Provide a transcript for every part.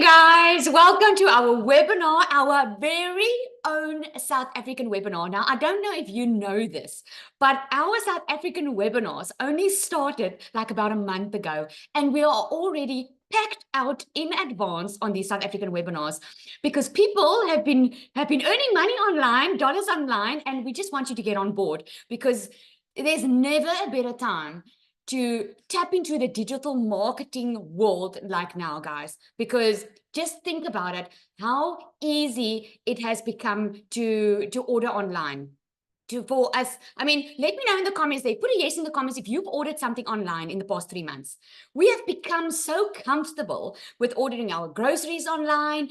guys, welcome to our webinar, our very own South African webinar. Now, I don't know if you know this, but our South African webinars only started like about a month ago, and we are already packed out in advance on these South African webinars because people have been earning money online, dollars online, and we just want you to get on board because there's never a better time to tap into the digital marketing world like now, guys, because just think about it, how easy it has become to order online. For us, I mean, let me know in the comments there. Put a yes in the comments if you've ordered something online in the past 3 months. We have become so comfortable with ordering our groceries online,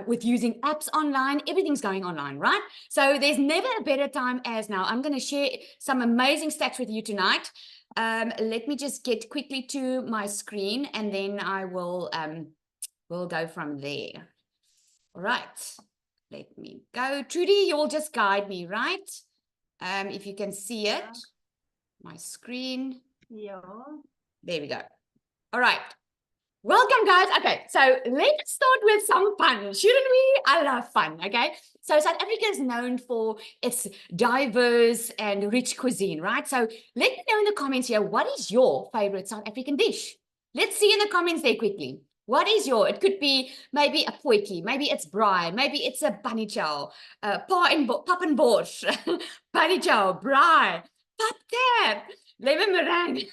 with using apps online. Everything's going online, right? So there's never a better time as now. I'm going to share some amazing stats with you tonight. Let me just get quickly to my screen and then I will we'll go from there. All right, let me go. Trudy, you'll just guide me, right? If you can see it, my screen. Yeah. There we go. All right. Welcome, guys. Okay, so let's start with some fun, shouldn't we? I love fun, okay? So South Africa is known for its diverse and rich cuisine, right? So let me know in the comments here, what is your favorite South African dish? Let's see in the comments there quickly. What is your, it could be maybe a potjie, maybe it's braai, maybe it's a bunny chow, pap and borscht, bunny chow, braai, pap tap, lemon meringue.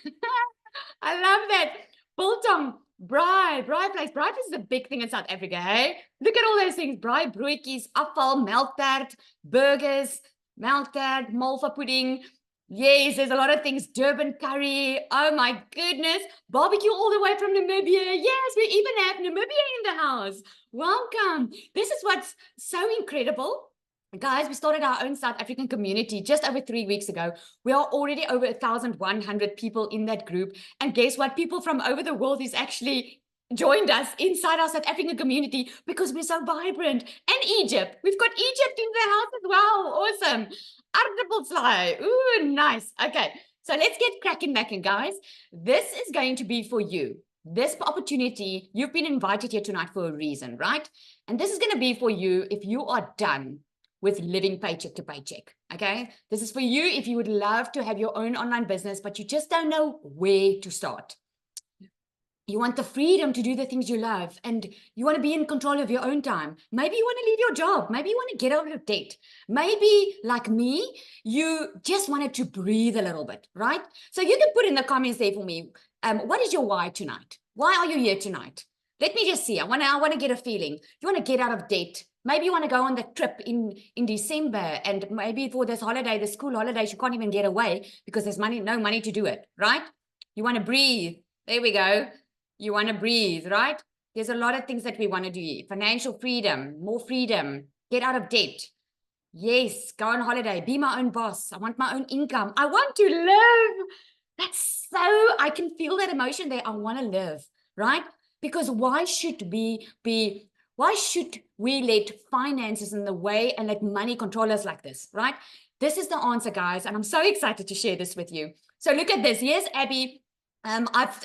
I love that. Biltong, braai vleis. Braai vleis is a big thing in South Africa, hey? Look at all those things. Braai broodjies, afval, melktert, burgers, melktert, malva pudding. Yes, there's a lot of things. Durban curry. Oh my goodness. Barbecue all the way from Namibia. Yes, we even have Namibia in the house. Welcome. This is what's so incredible. Guys, we started our own South African community just over 3 weeks ago. We are already over 1,100 people in that group. And guess what? People from over the world is actually joined us inside our South African community because we're so vibrant. And Egypt. We've got Egypt in the house as well. Awesome. Aardappelslaai. Ooh, nice. Okay, so let's get cracking back in, guys. This is going to be for you. This opportunity, you've been invited here tonight for a reason, right? And this is going to be for you if you are done with living paycheck to paycheck, okay? This is for you if you would love to have your own online business, but you just don't know where to start. You want the freedom to do the things you love, and you want to be in control of your own time. Maybe you want to leave your job. Maybe you want to get out of debt. Maybe, like me, you just wanted to breathe a little bit, right? So you can put in the comments there for me, what is your why tonight? Why are you here tonight? Let me just see. I want to get a feeling. You want to get out of debt. Maybe you want to go on the trip in December, and maybe for this holiday, the school holidays, you can't even get away because there's no money to do it, right? You want to breathe. There we go. You want to breathe, right? There's a lot of things that we want to do. Financial freedom, more freedom, get out of debt. Yes, go on holiday, be my own boss. I want my own income. I want to live. That's so, I can feel that emotion there. I want to live, right? Because why should we let finances in the way and let money control us like this, right? This is the answer, guys, and I'm so excited to share this with you. So look at this. Yes, Abby.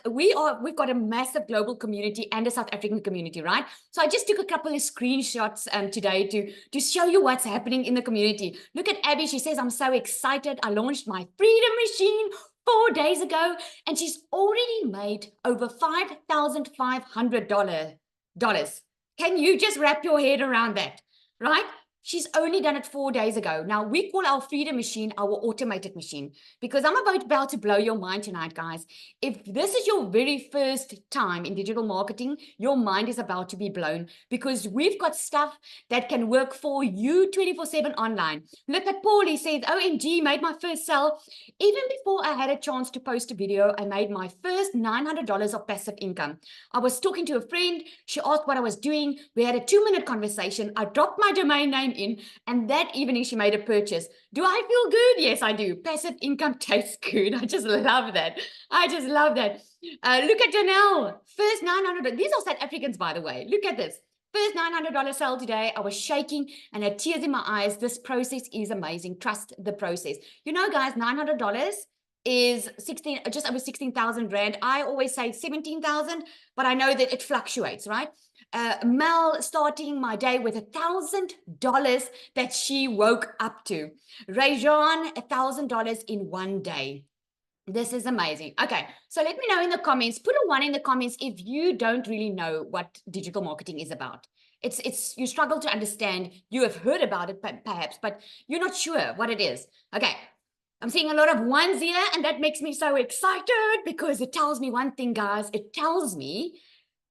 We've got a massive global community and a South African community, right? So I just took a couple of screenshots today to show you what's happening in the community. Look at Abby. She says, I'm so excited. I launched my Freedom Machine 4 days ago, and she's already made over $5,500. Can you just wrap your head around that, right? She's only done it 4 days ago. Now, we call our Freedom Machine our automated machine because I'm about to blow your mind tonight, guys. If this is your very first time in digital marketing, your mind is about to be blown because we've got stuff that can work for you 24/7 online. Look at Paul. He says, OMG, made my first sale. Even before I had a chance to post a video, I made my first $900 of passive income. I was talking to a friend. She asked what I was doing. We had a 2-minute conversation. I dropped my domain name in, and that evening she made a purchase. Do I feel good? Yes, I do. Passive income tastes good. I just love that. I just love that. Look at Janelle. First $900. These are South Africans, by the way. Look at this. First $900 sale today. I was shaking and had tears in my eyes. This process is amazing. Trust the process. You know, guys, $900 is just over 16,000 Rand. I always say 17,000, but I know that it fluctuates, right? Mel starting my day with $1,000 that she woke up to. Rajan, $1,000 in one day. This is amazing. Okay, so let me know in the comments, put a 1 in the comments if you don't really know what digital marketing is about. It's you struggle to understand, you have heard about it perhaps, but you're not sure what it is. Okay, I'm seeing a lot of ones here, and that makes me so excited because it tells me one thing, guys. It tells me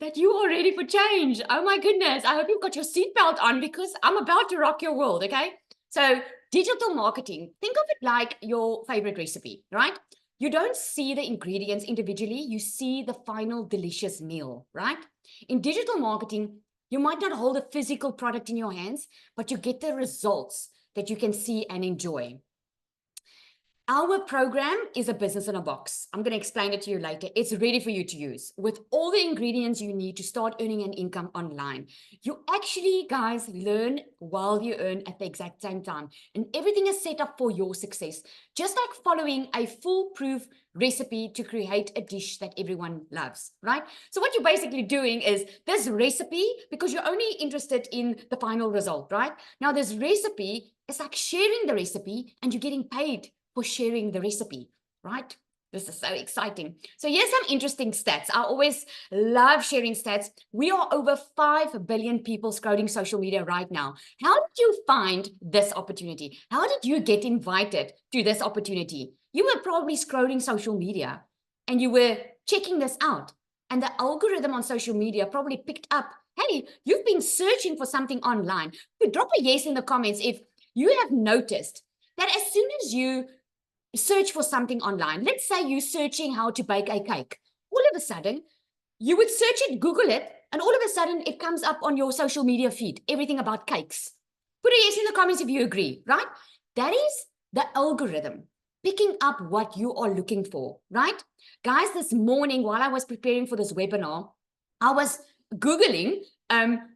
that you are ready for change. Oh my goodness, I hope you've got your seatbelt on because I'm about to rock your world, okay? So digital marketing, think of it like your favorite recipe, right? You don't see the ingredients individually, you see the final delicious meal, right? In digital marketing, you might not hold a physical product in your hands, but you get the results that you can see and enjoy. Our program is a business in a box. I'm going to explain it to you later. It's ready for you to use with all the ingredients you need to start earning an income online. You actually, guys, learn while you earn at the exact same time. And everything is set up for your success, just like following a foolproof recipe to create a dish that everyone loves, right? So what you're basically doing is this recipe, because you're only interested in the final result, right? Now this recipe is like sharing the recipe and you're getting paid for sharing the recipe, right? This is so exciting. So here's some interesting stats. I always love sharing stats. We are over 5 billion people scrolling social media right now. How did you find this opportunity? How did you get invited to this opportunity? You were probably scrolling social media and you were checking this out. And the algorithm on social media probably picked up, hey, you've been searching for something online. You drop a yes in the comments if you have noticed that as soon as you search for something online. Let's say you're searching how to bake a cake. All of a sudden, you would search it, Google it, and all of a sudden it comes up on your social media feed, everything about cakes. Put a yes in the comments if you agree, right? That is the algorithm picking up what you are looking for, right? Guys, this morning while I was preparing for this webinar, I was Googling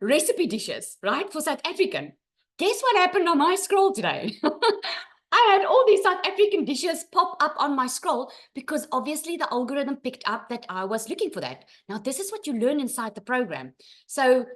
recipe dishes, right, for South African. Guess what happened on my scroll today? I had all these South African dishes pop up on my scroll because obviously the algorithm picked up that I was looking for that. Now, this is what you learn inside the program. So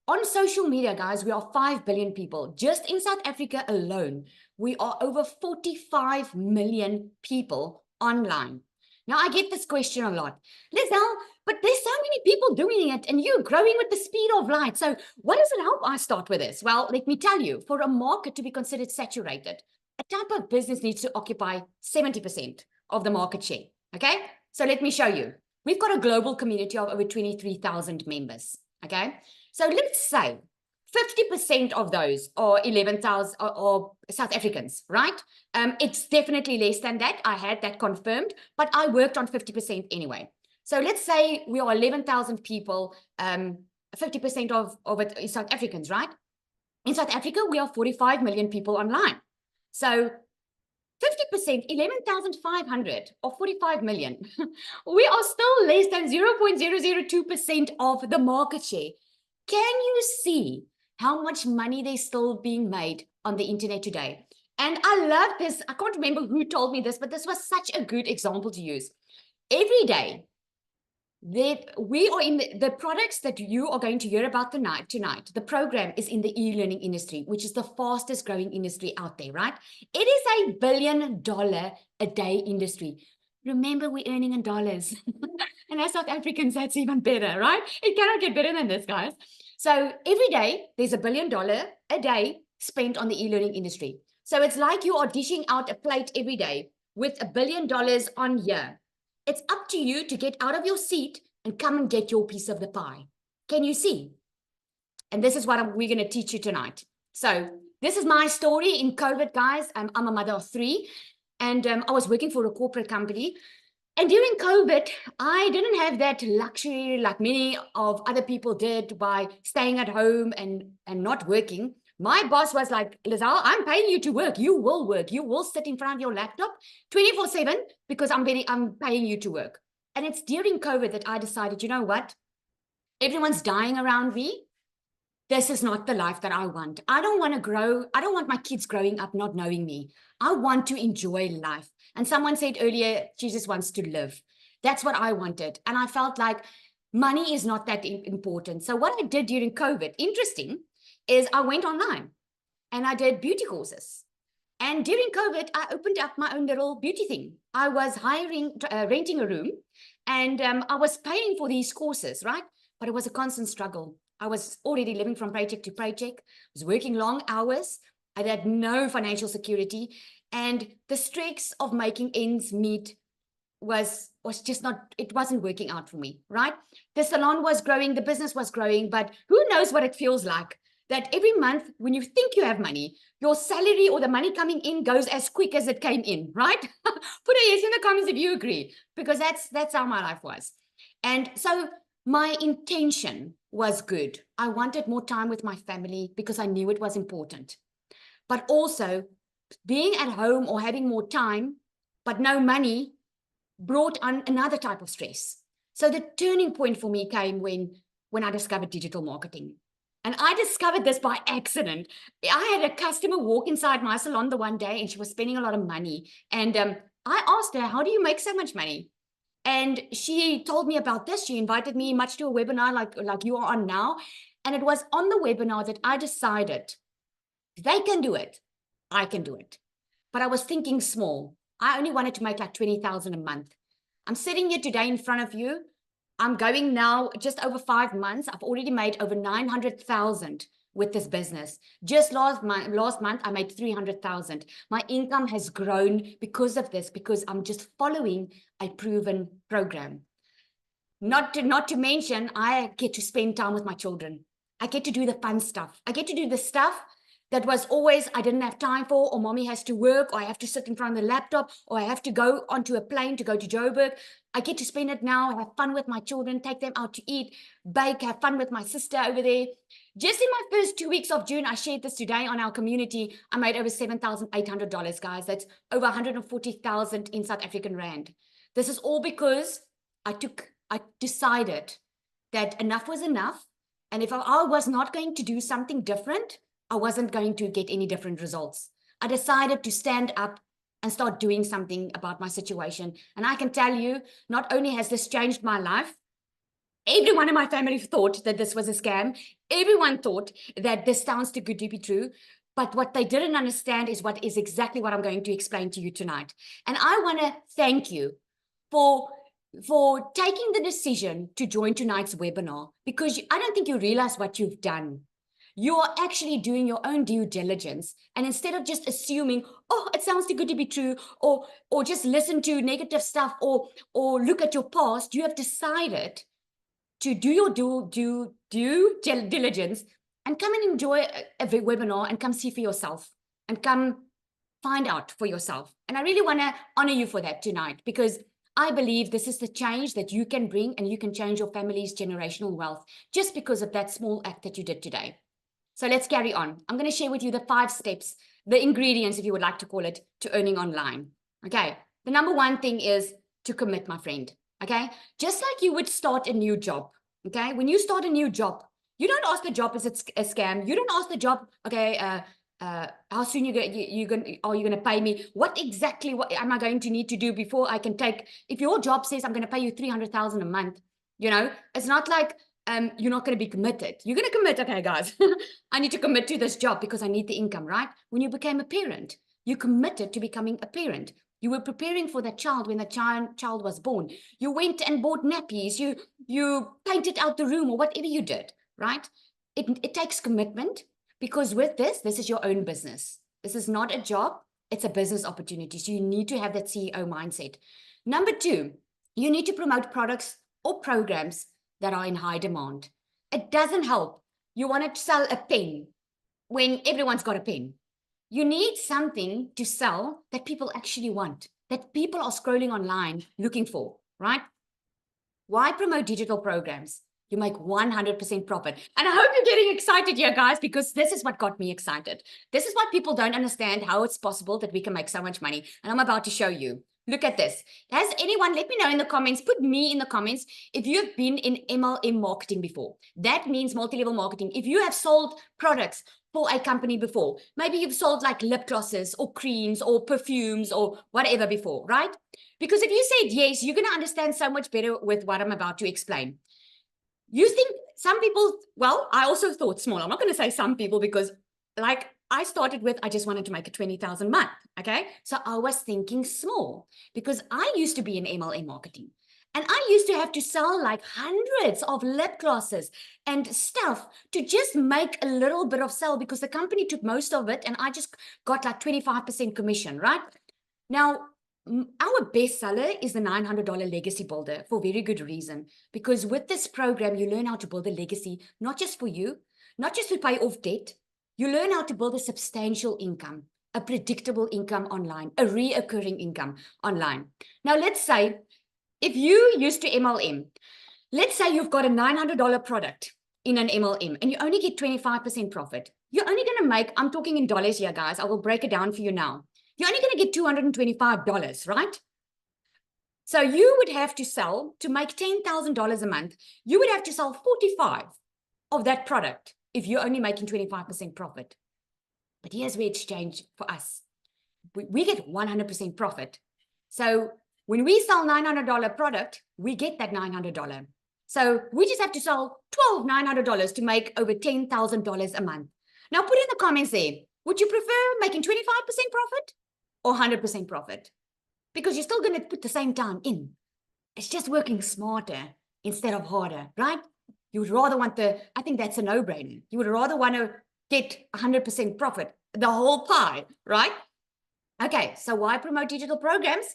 on social media, guys, we are 5 billion people. Just in South Africa alone, we are over 45 million people online. Now, I get this question a lot. Lizelle, but there's so many people doing it and you're growing with the speed of light. So what does it help I start with this? Well, let me tell you, for a market to be considered saturated, a type of business needs to occupy 70% of the market share, okay? So let me show you. We've got a global community of over 23,000 members, okay? So let's say 50% of those are 11,000 or South Africans, right? It's definitely less than that. I had that confirmed, but I worked on 50% anyway. So let's say we are 11,000 people, 50% of it is South Africans, right? In South Africa, we are 45 million people online. So 50%, 11,500 or 45 million. We are still less than 0.002% of the market share. Can you see how much money there's still being made on the internet today? And I love this. I can't remember who told me this, but this was such a good example to use. Every day, we are in the products that you are going to hear about tonight. The program is in the e-learning industry, which is the fastest growing industry out there, right? It is $1 billion a day industry. Remember, we're earning in dollars. And as South Africans, that's even better, right? It cannot get better than this, guys. So every day, there's $1 billion a day spent on the e-learning industry. So it's like you are dishing out a plate every day with $1 billion on here. It's up to you to get out of your seat and come and get your piece of the pie. Can you see? And this is what we're going to teach you tonight. So this is my story in COVID, guys. I'm a mother of 3, and I was working for a corporate company. And during COVID, I didn't have that luxury like many of other people did by staying at home and not working. My boss was like, Lizelle, I'm paying you to work. You will work. You will sit in front of your laptop 24/7 because I'm paying you to work. And it's during COVID that I decided, you know what? Everyone's dying around me. This is not the life that I want. I don't want to grow. I don't want my kids growing up not knowing me. I want to enjoy life. And someone said earlier, she just wants to live. That's what I wanted. And I felt like money is not that important. So what I did during COVID, interesting, is I went online and I did beauty courses. And during COVID, I opened up my own little beauty thing. I was renting a room, and I was paying for these courses, right? But it was a constant struggle. I was already living from paycheck to paycheck. I was working long hours. I had no financial security. And the stress of making ends meet was just not, it wasn't working out for me, right? The salon was growing, the business was growing, but who knows what it feels like that every month when you think you have money, your salary or the money coming in goes as quick as it came in, right? Put a yes in the comments if you agree, because that's how my life was. And so my intention was good. I wanted more time with my family because I knew it was important. But also being at home or having more time, but no money, brought on another type of stress. So the turning point for me came when I discovered digital marketing. And I discovered this by accident. I had a customer walk inside my salon the one day, and she was spending a lot of money. And I asked her, how do you make so much money? And she told me about this. She invited me much to a webinar like you are on now. And it was on the webinar that I decided, if they can do it, I can do it. But I was thinking small. I only wanted to make like 20,000 a month. I'm sitting here today in front of you. I'm going now just over 5 months. I've already made over 900,000 with this business. Just last month, I made 300,000. My income has grown because of this, because I'm just following a proven program. Not to mention, I get to spend time with my children. I get to do the fun stuff. I get to do the stuff that was always I didn't have time for, or mommy has to work, or I have to sit in front of the laptop, or I have to go onto a plane to go to Joburg. I get to spend it now, have fun with my children, take them out to eat, bake, have fun with my sister over there. Just in my first 2 weeks of June, I shared this today on our community, I made over $7,800, guys. That's over 140,000 in South African Rand. This is all because I decided that enough was enough. And if I was not going to do something different, I wasn't going to get any different results. I decided to stand up and start doing something about my situation. And I can tell you, not only has this changed my life, everyone in my family thought that this was a scam. Everyone thought that this sounds too good to be true. But what they didn't understand is what is exactly what I'm going to explain to you tonight. And I want to thank you for taking the decision to join tonight's webinar, because I don't think you realize what you've done. You are actually doing your own due diligence. And instead of just assuming, oh, it sounds too good to be true, or just listen to negative stuff, or look at your past, you have decided to do your due diligence and come and enjoy a webinar and come see for yourself and come find out for yourself. And I really want to honor you for that tonight, because I believe this is the change that you can bring, and you can change your family's generational wealth just because of that small act that you did today. So let's carry on. I'm going to share with you the 5 steps, the ingredients, if you would like to call it, to earning online. Okay. The number 1 thing is to commit, my friend. Okay. Just like you would start a new job. Okay. When you start a new job, you don't ask the job, is it a scam? You don't ask the job, okay, how soon are you going to pay me? What am I going to need to do before I can take, if your job says I'm going to pay you 300,000 a month, it's not like, you're not going to be committed. You're going to commit. Okay, guys, I need to commit to this job because I need the income, right? When you became a parent, you committed to becoming a parent. You were preparing for that child when the child was born. You went and bought nappies. You painted out the room, or whatever you did, right? It takes commitment, because with this is your own business. This is not a job. It's a business opportunity. So you need to have that CEO mindset. Number 2, you need to promote products or programs that are in high demand. It doesn't help. You want to sell a pen when everyone's got a pen. You need something to sell that people actually want, that people are scrolling online looking for, right? Why promote digital programs? You make 100% profit. And I hope you're getting excited here, guys, because this is what got me excited. This is what people don't understand, how it's possible that we can make so much money. And I'm about to show you. Look at this. Has anyone, let me know in the comments, put me in the comments if you've been in MLM marketing before. That means multi-level marketing. If you have sold products for a company before, maybe you've sold like lip glosses or creams or perfumes or whatever before, right? Because if you said yes, you're going to understand so much better with what I'm about to explain. You think some people, well, I also thought small. I'm not going to say some people because like I started with, I just wanted to make a 20,000 a month. Okay. So I was thinking small because I used to be in MLM marketing and I used to have to sell like hundreds of lip glosses and stuff to just make a little bit of sale because the company took most of it and I just got like 25% commission, right? Now, our best seller is the $900 legacy builder for very good reason, because with this program, you learn how to build a legacy, not just for you, not just to pay off debt. You learn how to build a substantial income, a predictable income online, a reoccurring income online. Now, let's say if you used to MLM, let's say you've got a $900 product in an MLM and you only get 25% profit. You're only going to make, I'm talking in dollars here, guys. I will break it down for you now. You're only going to get $225, right? So you would have to sell, to make $10,000 a month, you would have to sell 45 of that product if you're only making 25% profit. But here's where it's changed for us. We get 100% profit. So when we sell $900 product, we get that $900. So we just have to sell 12 $900 to make over $10,000 a month. Now put in the comments there, would you prefer making 25% profit or 100% profit? Because you're still going to put the same time in. It's just working smarter instead of harder, right? You would rather want I think that's a no-brainer. You would rather want to get 100% profit, the whole pie, right? Okay, so why promote digital programs?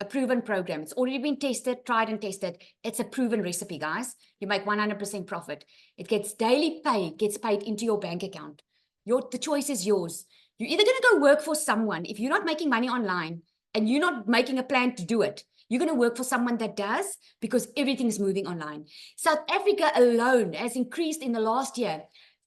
A proven program. It's already been tested, tried and tested. It's a proven recipe, guys. You make 100% profit. It gets daily pay, gets paid into your bank account. The choice is yours. You're either going to go work for someone. If you're not making money online and you're not making a plan to do it, you're going to work for someone that does, because everything's moving online. South Africa alone has increased in the last year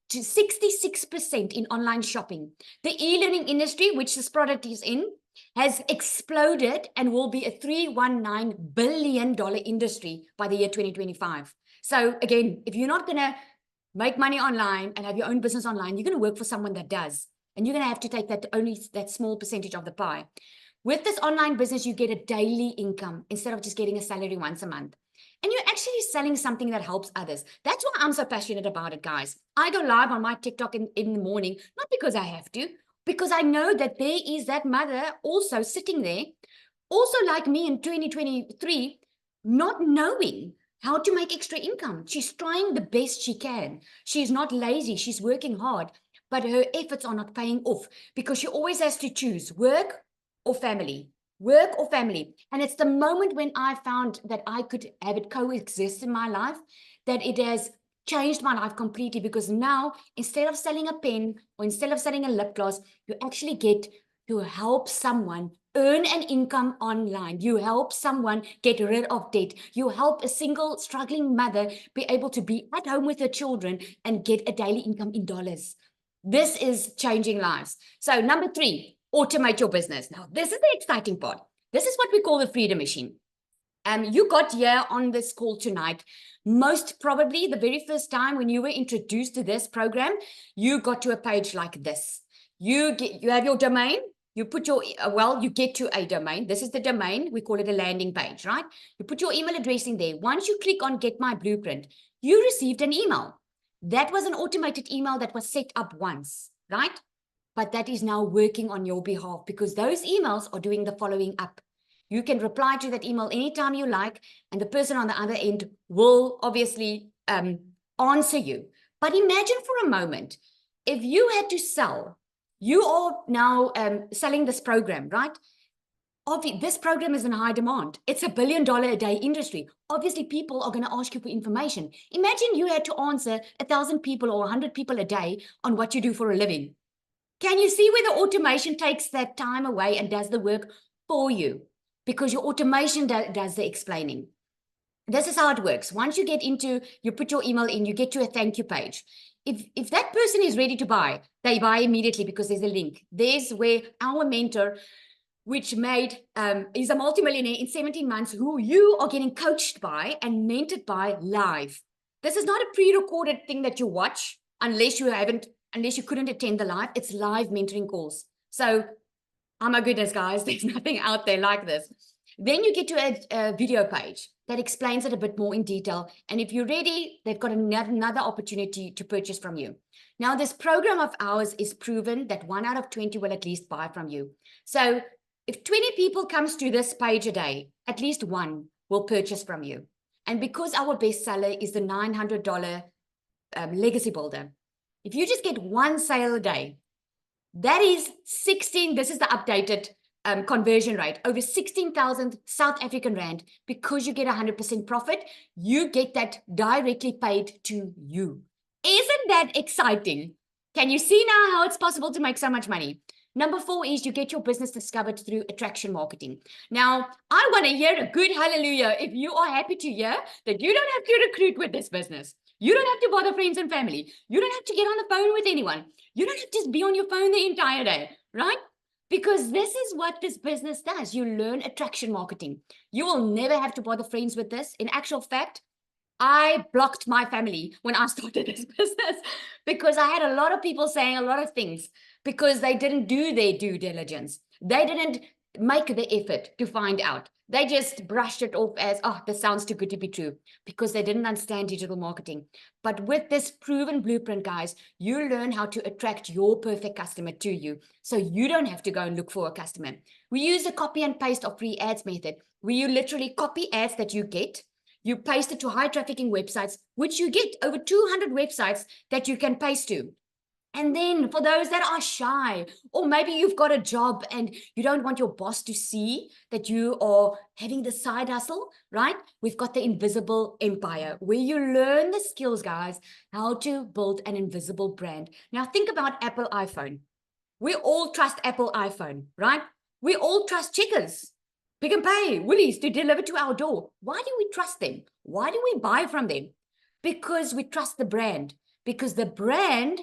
to 66% in online shopping. The e-learning industry, which this product is in, has exploded and will be a $319 billion industry by the year 2025. So again, if you're not going to make money online and have your own business online, you're going to work for someone that does. And you're going to have to take that small percentage of the pie. With this online business, you get a daily income instead of just getting a salary once a month. And you're actually selling something that helps others. That's why I'm so passionate about it, guys. I go live on my TikTok in the morning, not because I have to, because I know that there is that mother also sitting there, also like me in 2023, not knowing how to make extra income. She's trying the best she can. She's not lazy. She's working hard, but her efforts are not paying off because she always has to choose work or family. Work or family. And it's the moment when I found that I could have it coexist in my life that it has changed my life completely, because now instead of selling a pen or instead of selling a lip gloss, you actually get to help someone earn an income online. You help someone get rid of debt. You help a single struggling mother be able to be at home with her children and get a daily income in dollars. This is changing lives. So number 3, automate your business. Now, this is the exciting part. This is what we call the freedom machine. You got here on this call tonight, most probably the very first time when you were introduced to this program, you got to a page like this. You have your domain. You put your, you get to a domain. This is the domain. We call it a landing page, right? You put your email address in there. Once you click on Get My Blueprint, you received an email. That was an automated email that was set up once, right? But that is now working on your behalf because those emails are doing the following up. You can reply to that email anytime you like, and the person on the other end will obviously answer you. But imagine for a moment, if you had to sell, you are now selling this program, right? This program is in high demand. It's $1 billion a day industry. Obviously, people are going to ask you for information. Imagine you had to answer 1,000 people or 100 people a day on what you do for a living. Can you see where the automation takes that time away and does the work for you? Because your automation does the explaining. This is how it works. Once you get into, you put your email in, you get to a thank you page. If that person is ready to buy, they buy immediately because there's a link. There's where our mentor which made, is a multimillionaire in 17 months who you are getting coached by and mentored by live. This is not a pre-recorded thing that you watch unless you couldn't attend the live. It's live mentoring calls. So, oh my goodness, guys, there's nothing out there like this. Then you get to a video page that explains it a bit more in detail. And if you're ready, they've got another opportunity to purchase from you. Now, this program of ours is proven that 1 out of 20 will at least buy from you. So if 20 people comes to this page a day, at least one will purchase from you. And because our bestseller is the $900 legacy builder, if you just get one sale a day, that is 16, this is the updated conversion rate, over 16,000 South African Rand. Because you get 100% profit, you get that directly paid to you. Isn't that exciting? Can you see now how it's possible to make so much money? Number 4 is you get your business discovered through attraction marketing. Now, I want to hear a good hallelujah if you are happy to hear that you don't have to recruit with this business. You don't have to bother friends and family. You don't have to get on the phone with anyone. You don't have to just be on your phone the entire day, right? Because this is what this business does. You learn attraction marketing. You will never have to bother friends with this. In actual fact, I blocked my family when I started this business because I had a lot of people saying a lot of things because they didn't do their due diligence. They didn't make the effort to find out. They just brushed it off as, oh, this sounds too good to be true, because they didn't understand digital marketing. But with this proven blueprint, guys, you learn how to attract your perfect customer to you. So you don't have to go and look for a customer. We use the copy and paste of free ads method, where you literally copy ads that you get, you paste it to high trafficking websites, which you get over 200 websites that you can paste to. And then for those that are shy, or maybe you've got a job and you don't want your boss to see that you are having the side hustle, right? We've got the invisible empire, where you learn the skills, guys, how to build an invisible brand. Now think about Apple iPhone. We all trust Apple iPhone, right? We all trust Checkers, Pick and Pay, Woolies to deliver to our door. Why do we trust them? Why do we buy from them? Because we trust the brand, because the brand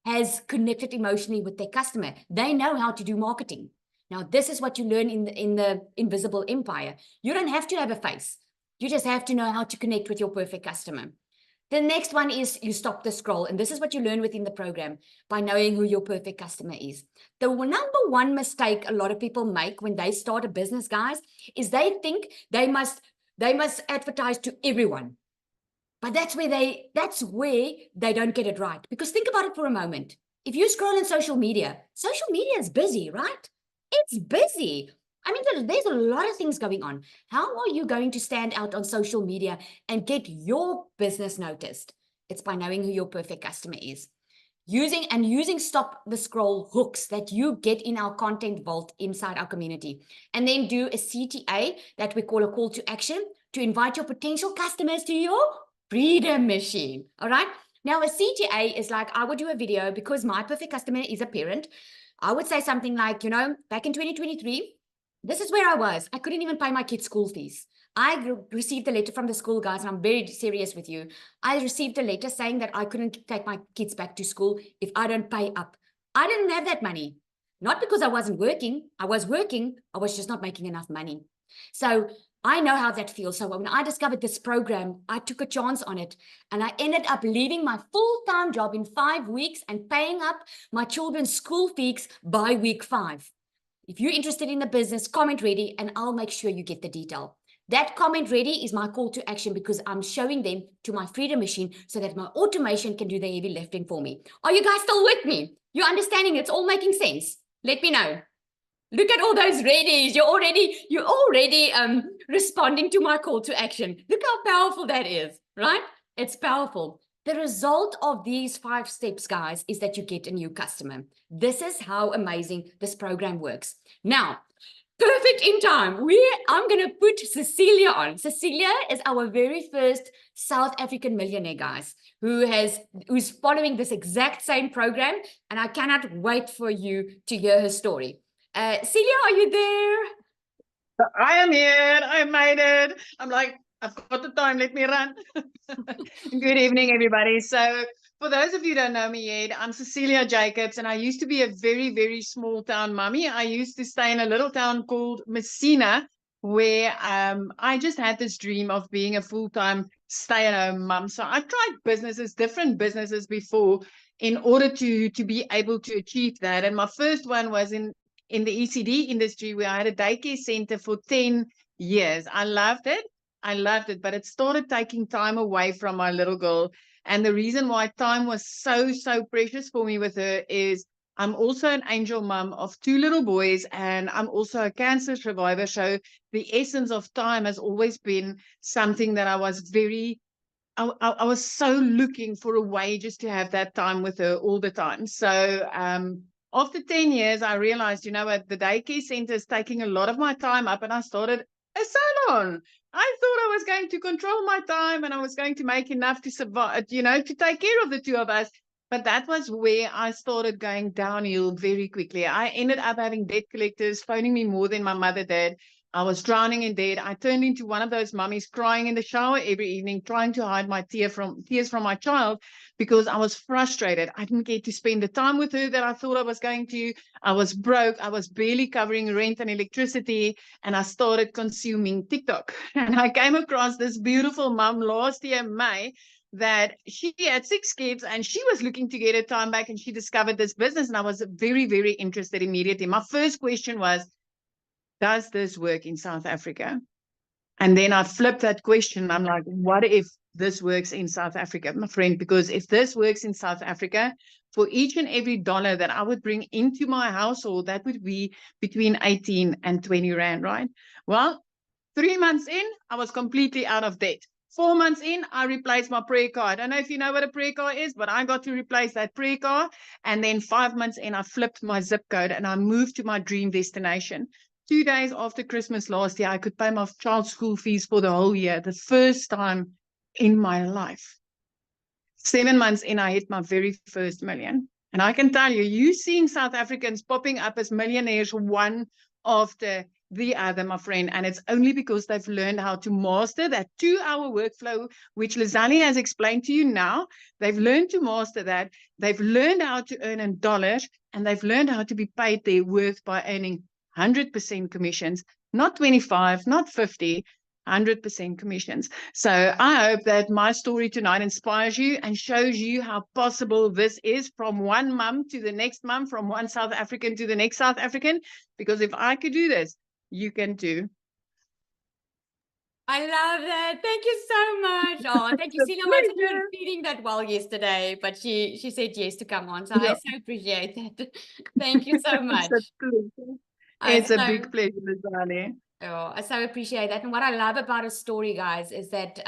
has connected emotionally with their customer. They know how to do marketing. Now, this is what you learn in the invisible empire. You don't have to have a face. You just have to know how to connect with your perfect customer. The next one is you stop the scroll. And this is what you learn within the program by knowing who your perfect customer is. The number one mistake a lot of people make when they start a business, guys, is they think they must advertise to everyone. But that's where they don't get it right. Because think about it for a moment. If you scroll in social media is busy, right? It's busy. I mean, there's a lot of things going on. How are you going to stand out on social media and get your business noticed? It's by knowing who your perfect customer is. Using stop the scroll hooks that you get in our content vault inside our community. And then do a CTA that we call a call to action to invite your potential customers to your freedom machine. All right. Now, a CTA is like, I would do a video because my perfect customer is a parent. I would say something like, back in 2023, this is where I was. I couldn't even pay my kids' school fees. I received a letter from the school, guys, and I'm very serious with you. I received a letter saying that I couldn't take my kids back to school if I don't pay up. I didn't have that money. Not because I wasn't working. I was working. I was just not making enough money. So I know how that feels. So when I discovered this program, I took a chance on it, and I ended up leaving my full-time job in 5 weeks and paying up my children's school fees by week 5. If you're interested in the business, comment ready, and I'll make sure you get the detail. That comment ready is my call to action, because I'm showing them to my freedom machine so that my automation can do the heavy lifting for me. Are you guys still with me? You're understanding? It's all making sense. Let me know. Look at all those readies. You're already responding to my call to action. Look how powerful that is, right? It's powerful. The result of these 5 steps, guys, is that you get a new customer. This is how amazing this program works. Now, perfect in time. I'm going to put Cecilia on. Cecilia is our very first South African millionaire, guys, who's following this exact same program, and I cannot wait for you to hear her story. Celia, are you there? I am here. I made it. I'm like, I've got the time. Let me run. Good evening, everybody. So For those of you who don't know me yet, I'm Cecilia Jacobs, and I used to be a very, very small town mummy. I used to stay in a little town called Messina, where I just had this dream of being a full-time stay-at-home mum. So I tried different businesses before, in order to be able to achieve that. And my first one was in the ECD industry, where I had a daycare center for 10 years. I loved it, but it started taking time away from my little girl. And the reason why time was so precious for me with her is I'm also an angel mom of 2 little boys, and I'm also a cancer survivor. So the essence of time has always been something that I was so looking for a way just to have that time with her all the time. So after 10 years, I realized, you know what, the daycare center is taking a lot of my time up, and I started a salon. I thought I was going to control my time and I was going to make enough to survive, to take care of the 2 of us. But that was where I started going downhill very quickly. I ended up having debt collectors phoning me more than my mother did. I was drowning in debt. I turned into one of those mummies crying in the shower every evening, trying to hide my tears from my child, because I was frustrated. I didn't get to spend the time with her that I thought I was going to. I was broke. I was barely covering rent and electricity, and I started consuming TikTok. And I came across this beautiful mum last year, May, that she had 6 kids and she was looking to get her time back, and she discovered this business, and I was very, very interested immediately. My first question was, does this work in South Africa? And then I flipped that question. I'm like, what if this works in South Africa, my friend? Because if this works in South Africa, for each and every dollar that I would bring into my household, that would be between 18 and 20 Rand, right? Well, 3 months in, I was completely out of debt. 4 months in, I replaced my prayer car. I don't know if you know what a prayer car is, but I got to replace that prayer car. And then 5 months in, I flipped my zip code and I moved to my dream destination. 2 days after Christmas last year, I could pay my child's school fees for the whole year, the first time in my life. 7 months in, I hit my very first million. And I can tell you, you seeing South Africans popping up as millionaires one after the other, my friend. And it's only because they've learned how to master that 2-hour workflow, which Lizali has explained to you now. They've learned to master that. They've learned how to earn in dollars, and they've learned how to be paid their worth by earning 100% commissions, not 25, not 50, 100% commissions. So I hope that my story tonight inspires you and shows you how possible this is, from one mum to the next mum, from one South African to the next South African. Because if I could do this, you can too. I love that. Thank you so much. Oh, thank you, Celia. I said you were feeding that well yesterday, but she said yes to come on. So yeah. I so appreciate that. Thank you so much. It's a big pleasure, Lizali. Oh, I so appreciate that. And what I love about a story, guys, is that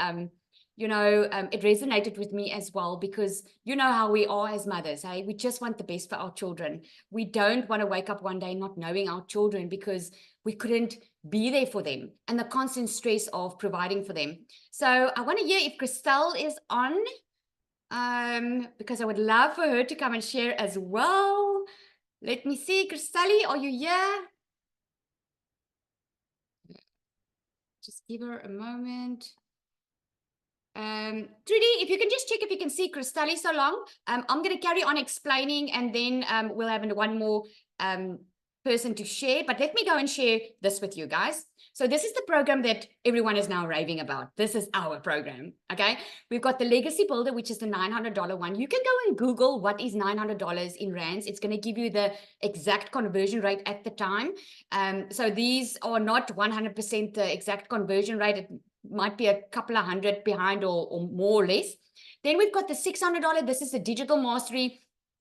it resonated with me as well, because you know how we are as mothers, hey? We just want the best for our children. We don't want to wake up one day not knowing our children because we couldn't be there for them, and the constant stress of providing for them. So I want to hear if Christelle is on, because I would love for her to come and share as well. Let me see. Christelle, are you here? Just give her a moment. Trudy, if you can just check if you can see Christelle so long. I'm going to carry on explaining, and then we'll have one more person to share. But let me go and share this with you guys. So this is the program that everyone is now raving about. This is our program, okay? We've got the Legacy Builder, which is the $900 one. You can go and Google what is $900 in rands. It's going to give you the exact conversion rate at the time. So these are not 100% the exact conversion rate. It might be a couple of hundred behind or more or less. Then we've got the $600. This is the digital mastery.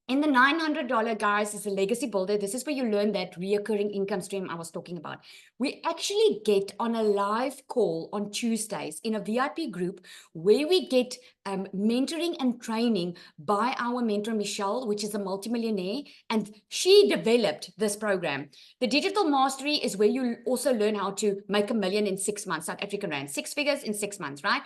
In the $900, guys, is a Legacy Builder. This is where you learn that reoccurring income stream I was talking about. We actually get on a live call on Tuesdays in a VIP group where we get mentoring and training by our mentor, Michelle, which is a multimillionaire, and she developed this program. The Digital Mastery is where you also learn how to make $1 million in 6 months, South African Rand, 6 figures in 6 months, right?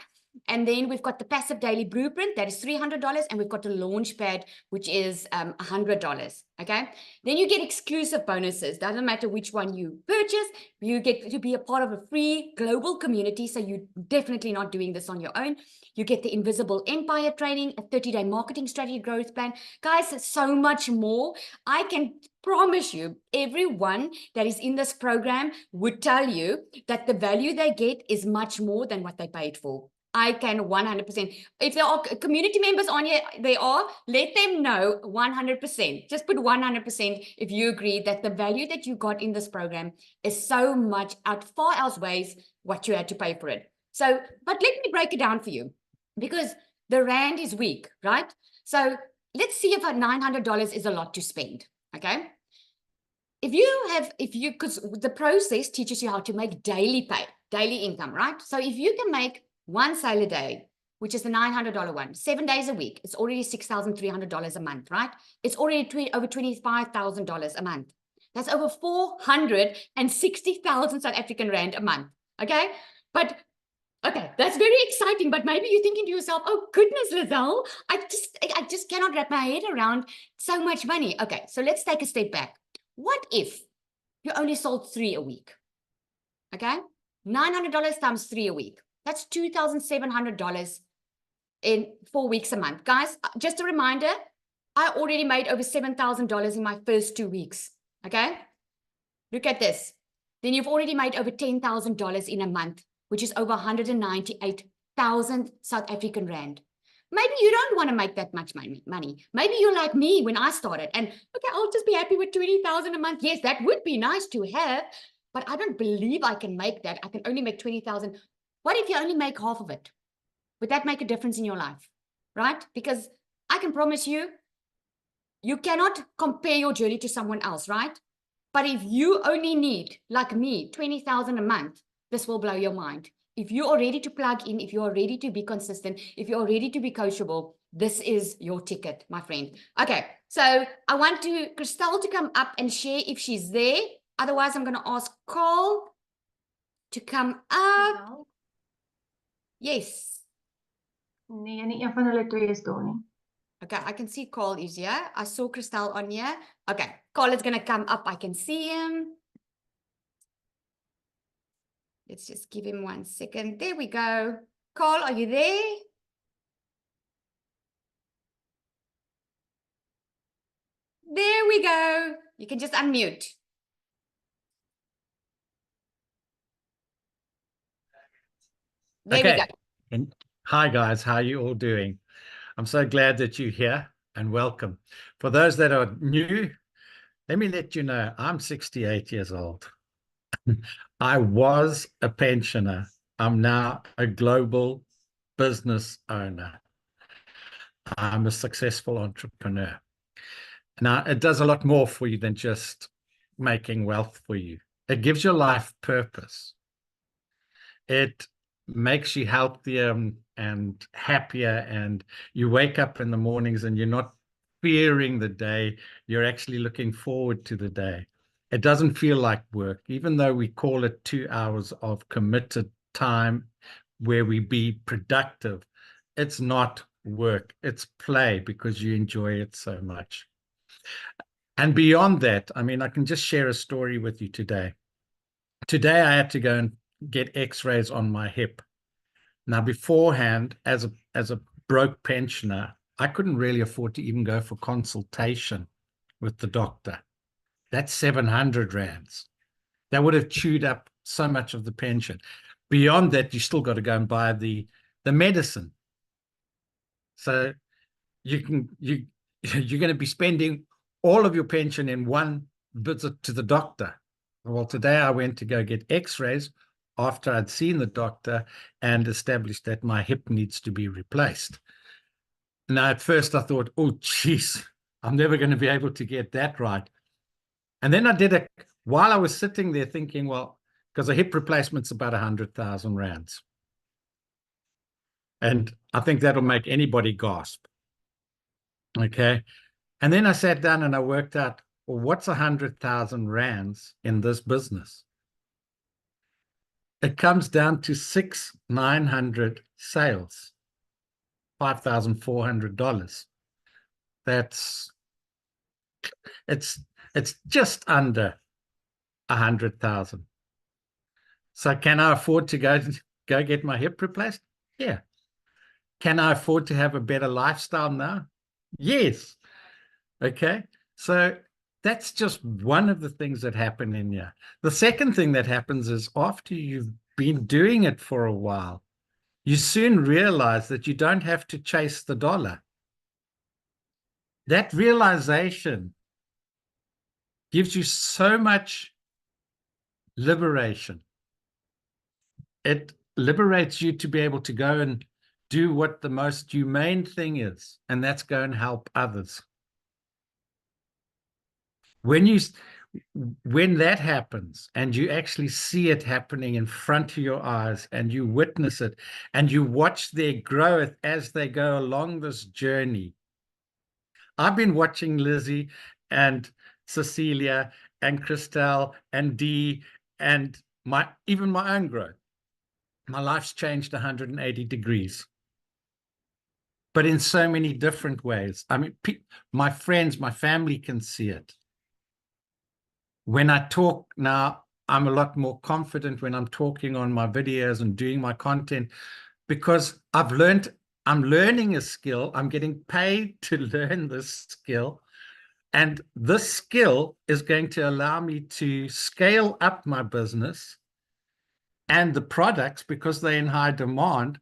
And then we've got the passive daily blueprint, that is $300. And we've got the launch pad, which is $100. Okay. Then you get exclusive bonuses. Doesn't matter which one you purchase, you get to be a part of a free global community. So you're definitely not doing this on your own. You get the Invisible Empire training, a 30-day marketing strategy growth plan. Guys, it's so much more. I can promise you, everyone that is in this program would tell you that the value they get is much more than what they paid for. I can 100%. If there are community members on here, let them know 100%. Just put 100% if you agree that the value that you got in this program is so much far outweighs what you had to pay for it. So, but let me break it down for you, because the rand is weak, right? So let's see if $900 is a lot to spend, okay? Because the process teaches you how to make daily pay, daily income, right? So if you can make one sale a day, which is the $900 one, 7 days a week, it's already $6,300 a month, right? It's already over $25,000 a month. That's over 460,000 South African rand a month, okay? But okay, that's very exciting, but maybe you're thinking to yourself, oh goodness, Lizelle, I just cannot wrap my head around so much money. Okay, so let's take a step back. What if you only sold 3 a week? Okay, $900 times 3 a week. That's $2,700 in 4 weeks a month. Guys, just a reminder, I already made over $7,000 in my first 2 weeks. Okay, look at this. Then you've already made over $10,000 in a month, which is over 198,000 South African rand. Maybe you don't want to make that much money. Maybe you're like me when I started and, okay, I'll just be happy with 20,000 a month. Yes, that would be nice to have, but I don't believe I can make that. I can only make 20,000. What if you only make half of it? Would that make a difference in your life? Right? Because I can promise you, you cannot compare your journey to someone else, right? But if you only need, like me, 20,000 a month, this will blow your mind. If you are ready to plug in, if you are ready to be consistent, if you are ready to be coachable, this is your ticket, my friend. Okay, so I want Christelle to come up and share if she's there. Otherwise, I'm going to ask Carl to come up. Yes. Nee, nie een van hulle twee is daar nie. Okay, I can see Carl is here. I saw Christelle on here. Okay, Carl is going to come up. I can see him. Let's just give him 1 second. There we go. Carl, are you there? There we go. You can just unmute. There we go. And hi, guys. How are you all doing? I'm so glad that you're here and welcome. For those that are new, let me let you know, I'm 68 years old. I was a pensioner. I'm now a global business owner. I'm a successful entrepreneur. Now, it does a lot more for you than just making wealth for you. It gives your life purpose. It makes you healthier and happier, and you wake up in the mornings and you're not fearing the day. You're actually looking forward to the day. It doesn't feel like work, even though we call it 2 hours of committed time where we be productive. It's not work, it's play, because you enjoy it so much. And beyond that, I mean, I can just share a story with you today. Today, I had to go and get x-rays on my hip. Now, beforehand, as a broke pensioner, I couldn't really afford to even go for consultation with the doctor. That's 700 rands. That would have chewed up so much of the pension. Beyond that, you still got to go and buy the medicine. So you're going to be spending all of your pension in one visit to the doctor. Well, today I went to go get x-rays after I'd seen the doctor and established that my hip needs to be replaced. Now, at first I thought, oh, geez, I'm never going to be able to get that right. And then I did it while I was sitting there thinking, well, because a hip replacement's about 100,000 rands. And I think that'll make anybody gasp. Okay. And then I sat down and I worked out, well, what's 100,000 rands in this business? it comes down to 900 sales, $5,400. That's it's just under 100,000. So can I afford to go get my hip replaced? Yeah. Can I afford to have a better lifestyle now? Yes. Okay. So that's just one of the things that happen in here. The second thing that happens is after you've been doing it for a while, you soon realize that you don't have to chase the dollar. That realization gives you so much liberation. It liberates you to be able to go and do what the most humane thing is, and that's go and help others. When that happens and you actually see it happening in front of your eyes and you witness it and you watch their growth as they go along this journey. I've been watching Lizzie and Cecilia and Christelle and Dee and even my own growth. My life's changed 180 degrees, but in so many different ways. I mean, my friends, my family can see it. When I talk now, I'm a lot more confident when I'm talking on my videos and doing my content, because I'm learning a skill. I'm getting paid to learn this skill. And this skill is going to allow me to scale up my business and the products, because they're in high demand,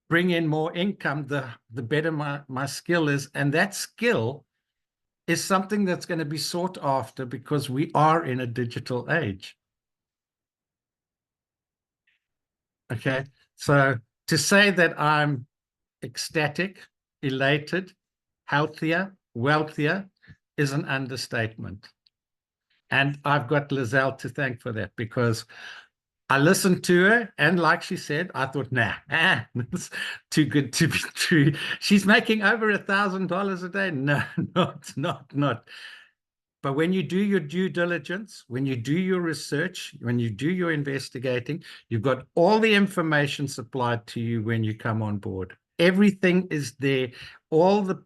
bring in more income, the better my skill is. And that skill is something that's going to be sought after because we are in a digital age. Okay. So to say that I'm ecstatic, elated, healthier, wealthier is an understatement. And I've got Lizelle to thank for that, because I listened to her, and like she said, I thought, nah, it's too good to be true. She's making over $1,000 a day. No, not. But when you do your due diligence, when you do your research, when you do your investigating, you've got all the information supplied to you when you come on board. Everything is there. All the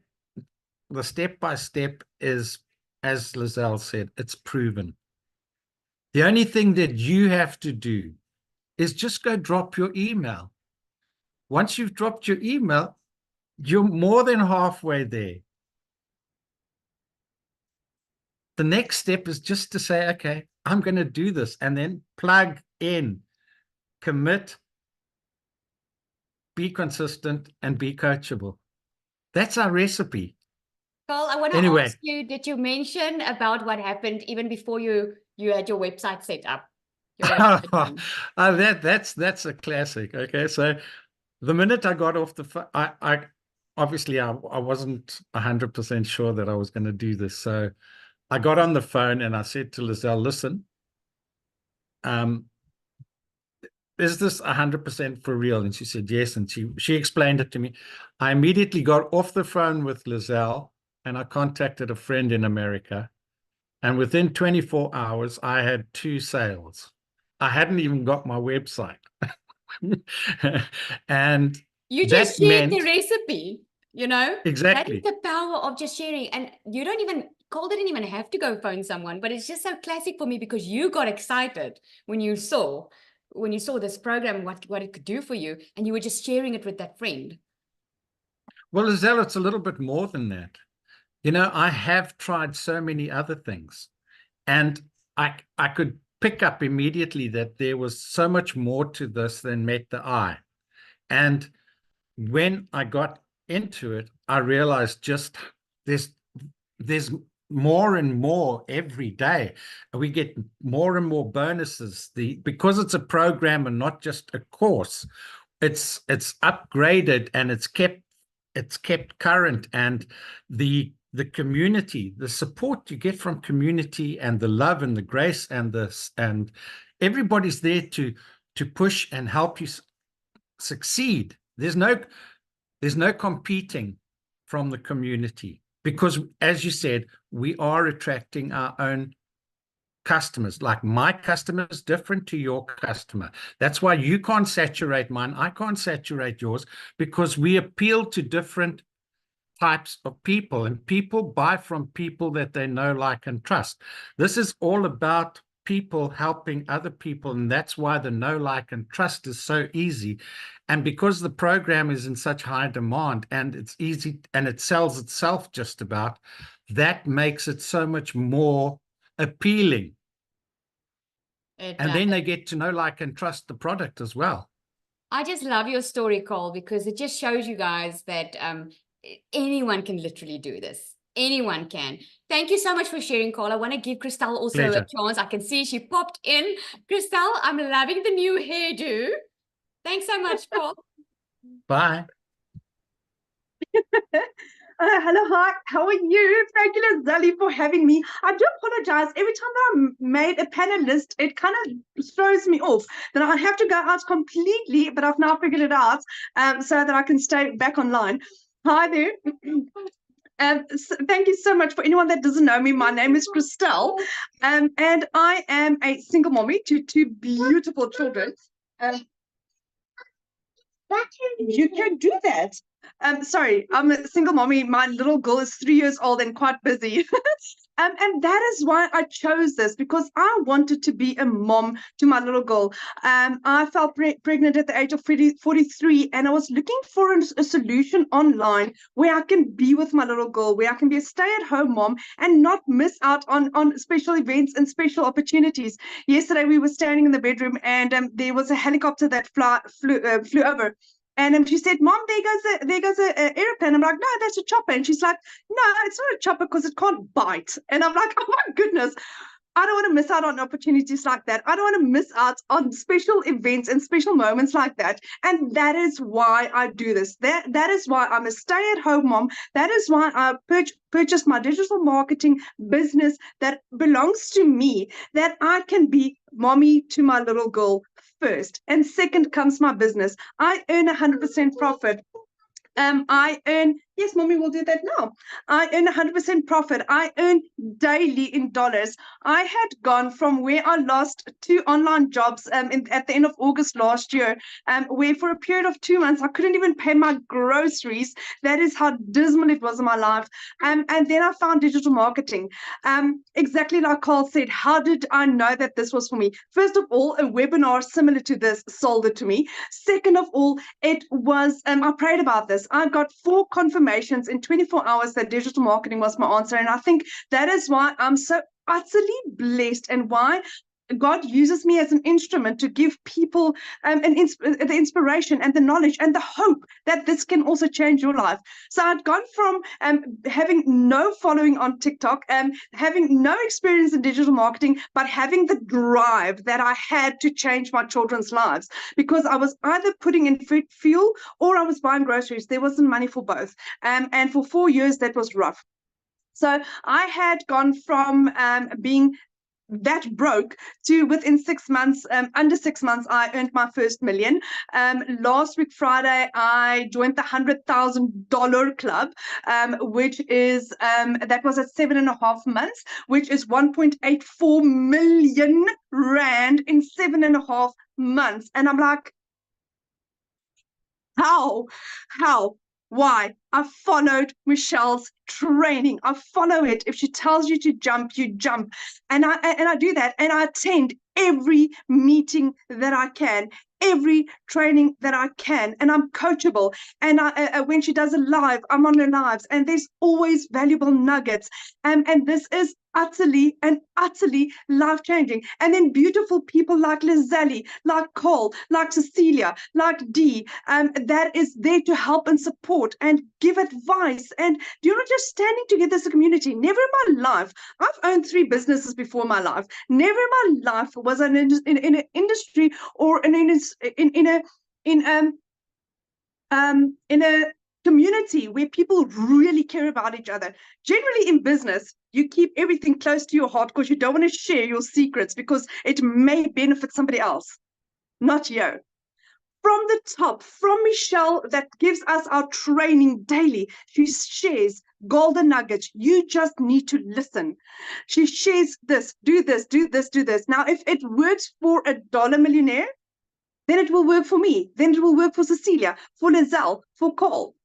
step-by-step is, as Lizelle said, it's proven. The only thing that you have to do is just go drop your email. Once you've dropped your email, you're more than halfway there. The next step is just to say, okay, I'm going to do this, and then plug in, commit, be consistent, and be coachable. That's our recipe. Carl, I want to Anyway. ask you, did you mention about what happened even before you had your website set up? Your website that's a classic. Okay, so the minute I got off the phone, I obviously I wasn't 100% sure that I was going to do this. So I got on the phone and I said to Lizelle, listen, is this 100% for real? And she said, yes. And she explained it to me. I immediately got off the phone with Lizelle and I contacted a friend in America. And within 24 hours, I had 2 sales. I hadn't even got my website. And you just shared the recipe, Exactly. That is the power of just sharing. And Cole didn't even have to go phone someone, but it's just so classic for me, because you got excited when you saw this program, what it could do for you, and you were just sharing it with that friend. Well, Lizelle, it's a little bit more than that. I have tried so many other things, and I could pick up immediately that there was so much more to this than met the eye. And when I got into it, I realized just there's more and more every day. We get more and more bonuses. Because it's a program and not just a course, it's upgraded and it's kept current, and the community, the support you get from community, and the love and the grace and everybody's there to push and help you succeed. There's no competing from the community, because, as you said, we are attracting our own customers. Like my customer is different to your customer. That's why you can't saturate mine. I can't saturate yours, because we appeal to different types of people, and people buy from people that they know, like, and trust. This is all about people helping other people, and that's why the know, like, and trust is so easy. And because the program is in such high demand and it's easy and it sells itself just about, that makes it so much more appealing. And then they get to know, like, and trust the product as well. I just love your story, Cole, because it just shows you guys that anyone can literally do this. Anyone can. Thank you so much for sharing, Cole. I want to give Christelle also Pleasure. a chance. I can see she popped in. Christelle, I'm loving the new hairdo. Thanks so much, Cole. Bye. Hello, hi, how are you? Thank you, Zali, for having me. I do apologize. Every time that I'm made a panelist, it kind of throws me off. Then I have to go out completely, but I've now figured it out so that I can stay back online. Hi there. So thank you so much. For anyone that doesn't know me, my name is Christelle, and I am a single mommy to two beautiful children. You can do that. Sorry, I'm a single mommy. My little girl is 3 years old and quite busy. And that is why I chose this, because I wanted to be a mom to my little girl. I fell pregnant at the age of 43, and I was looking for a solution online where I can be with my little girl, where I can be a stay-at-home mom and not miss out on special events and special opportunities. Yesterday, we were standing in the bedroom, and there was a helicopter that flew over. And she said, "Mom, there goes a airplane." I'm like, "No, that's a chopper." And she's like, "No, it's not a chopper because it can't bite." And I'm like, "Oh my goodness, I don't want to miss out on opportunities like that. I don't want to miss out on special events and special moments like that." And that is why I do this. That is why I'm a stay-at-home mom. That is why I purchased my digital marketing business that belongs to me, that I can be mommy to my little girl first, and second comes my business. I earn 100% profit. I earn, yes, mommy will do that now. I earn 100% profit. I earn daily in dollars. I had gone from where I lost 2 online jobs at the end of August last year, where for a period of 2 months, I couldn't even pay my groceries. That is how dismal it was in my life. And then I found digital marketing. Exactly like Carl said, how did I know that this was for me? First of all, a webinar similar to this sold it to me. Second of all, it was, I prayed about this. I got 4 confirmations in 24 hours that digital marketing was my answer. And I think that is why I'm so utterly blessed, and why God uses me as an instrument to give people the inspiration and the knowledge and the hope that this can also change your life. So I'd gone from having no following on TikTok, having no experience in digital marketing, but having the drive that I had to change my children's lives, because I was either putting in food fuel or I was buying groceries. There wasn't money for both. And for 4 years, that was rough. So I had gone from being that broke to within 6 months, under 6 months, I earned my first million. Last week, Friday, I joined the $100,000 club, which is, that was at 7.5 months, which is 1.84 million rand in 7.5 months. And I'm like, how? Why? I followed Michelle's training. I follow it. If she tells you to jump, you jump. And I do that. And I attend every meeting that I can, every training that I can. And I'm coachable. And when she does a live, I'm on her lives. And there's always valuable nuggets. And this is utterly life-changing. And then beautiful people like Lizelle, like Cole, like Cecilia, like Dee, that is there to help and support and give advice. And you're not just standing together as a community. Never in my life. I've owned 3 businesses before my life. Never in my life was I in an industry or in a community where people really care about each other. Generally in business, you keep everything close to your heart because you don't want to share your secrets because it may benefit somebody else, not you. From the top, from Michelle, that gives us our training daily, she shares golden nuggets. You just need to listen. She shares this, do this, do this, do this. Now, if it works for a dollar millionaire, then it will work for me. Then it will work for Cecilia, for Lizelle, for Cole.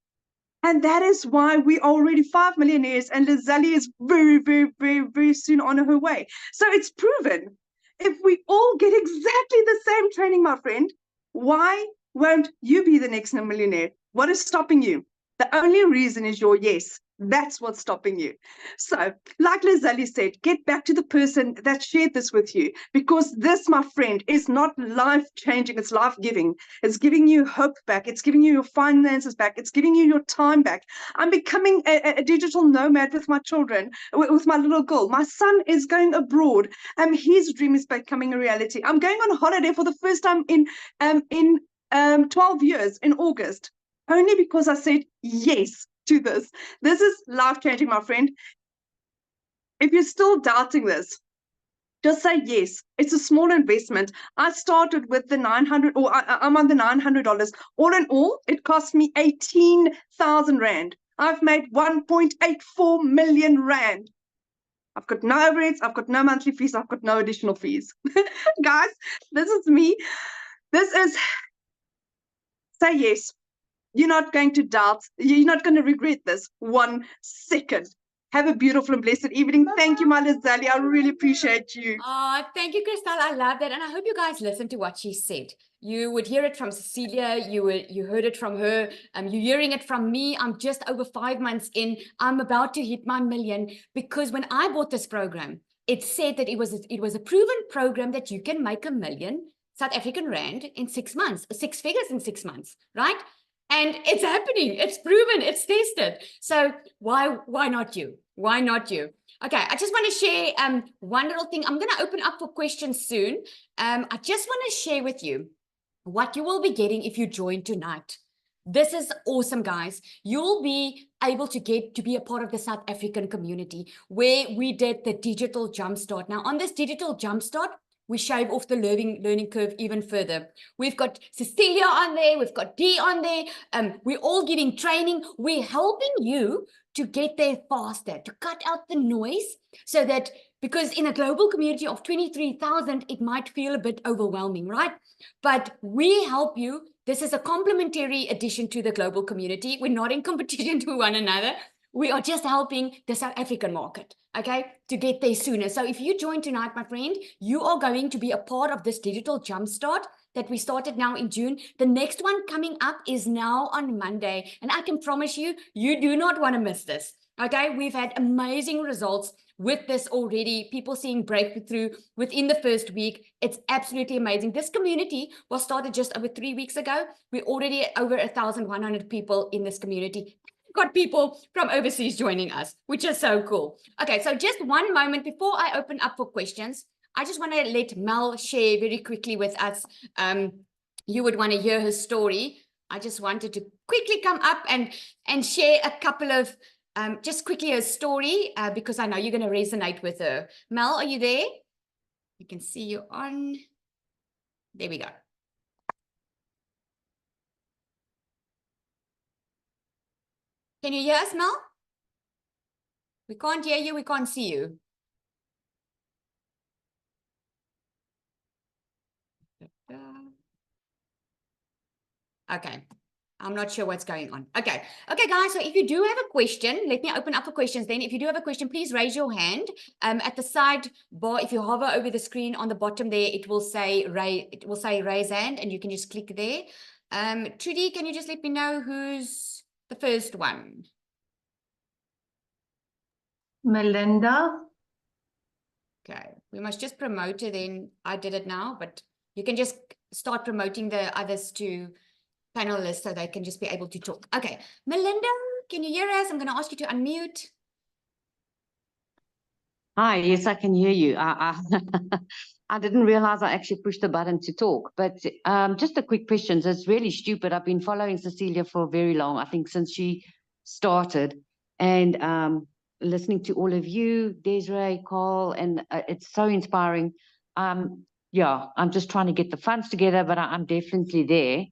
And that is why we are already 5 millionaires, and Lizelle is very, very, very, very soon on her way. So it's proven. If we all get exactly the same training, my friend, why won't you be the next millionaire? What is stopping you? The only reason is your yes. That's what's stopping you. So, like Lizelle said, get back to the person that shared this with you, because this, my friend, is not life-changing, it's life-giving. It's giving you hope back. It's giving you your finances back. It's giving you your time back. I'm becoming a digital nomad with my children, with my little girl. My son is going abroad. His dream is becoming a reality. I'm going on holiday for the first time in 12 years in August, only because I said yes to this. This is life-changing, my friend. If you're still doubting this, just say yes. It's a small investment. I started with the 900, or I'm on the $900. All in all, it cost me 18,000 Rand. I've made 1.84 million Rand. I've got no overheads, I've got no monthly fees, I've got no additional fees. Guys, this is me. This is, say yes. You're not going to doubt. You're not going to regret this 1 second. Have a beautiful and blessed evening. Thank you, my Lizelle. I really appreciate you. Oh, thank you, Crystal. I love that. And I hope you guys listened to what she said. You would hear it from Cecilia. You heard it from her. You're hearing it from me. I'm just over 5 months in. I'm about to hit my million, because when I bought this program, it said that it was a proven program that you can make $1 million South African Rand in 6 months, 6 figures in 6 months, right? And it's happening. It's proven. It's tested. So why not you? Why not you? Okay, I just want to share one little thing. I'm going to open up for questions soon. I just want to share with you what you will be getting if you join tonight. This is awesome, guys. You'll be able to get to be a part of the South African community where we did the digital jumpstart. Now, on this digital jumpstart, we shave off the learning curve even further. We've got Cecilia on there. We've got Dee on there. We're all giving training. We're helping you to get there faster, to cut out the noise, so that, because in a global community of 23,000, it might feel a bit overwhelming, right? But we help you. This is a complementary addition to the global community. We're not in competition to one another. We are just helping the South African market, okay, to get there sooner. So if you join tonight, my friend, you are going to be a part of this digital jumpstart that we started now in June. The next one coming up is now on Monday. And I can promise you, you do not want to miss this, okay? We've had amazing results with this already. People seeing breakthrough within the first week. It's absolutely amazing. This community was started just over 3 weeks ago. We're already at over 1,100 people in this community. Got people from overseas joining us, which is so cool. Okay, so just one moment before I open up for questions, I just want to let Mel share very quickly with us. You would want to hear her story. I just wanted to quickly come up and share a couple of, just quickly her story, because I know you're going to resonate with her. Mel, are you there? You can see you on. There we go. Can you hear us, Mel? We can't hear you. We can't see you. Okay. I'm not sure what's going on. Okay. Okay, guys. So if you do have a question, let me open up for questions then. If you do have a question, please raise your hand. At the side bar, if you hover over the screen on the bottom there, it will say raise hand, and you can just click there. Trudy, can you just let me know who's the first one? Melinda. Okay, we must just promote her then. I did it now, but you can just start promoting the others to panelists so they can just be able to talk. Okay, Melinda, can you hear us? I'm going to ask you to unmute. Hi, yes, I can hear you. I didn't realize I actually pushed the button to talk, but just a quick question. It's really stupid. I've been following Cecilia for very long, I think since she started, and listening to all of you, Desiree, Carl, and it's so inspiring. Yeah, I'm just trying to get the funds together, but I'm definitely there.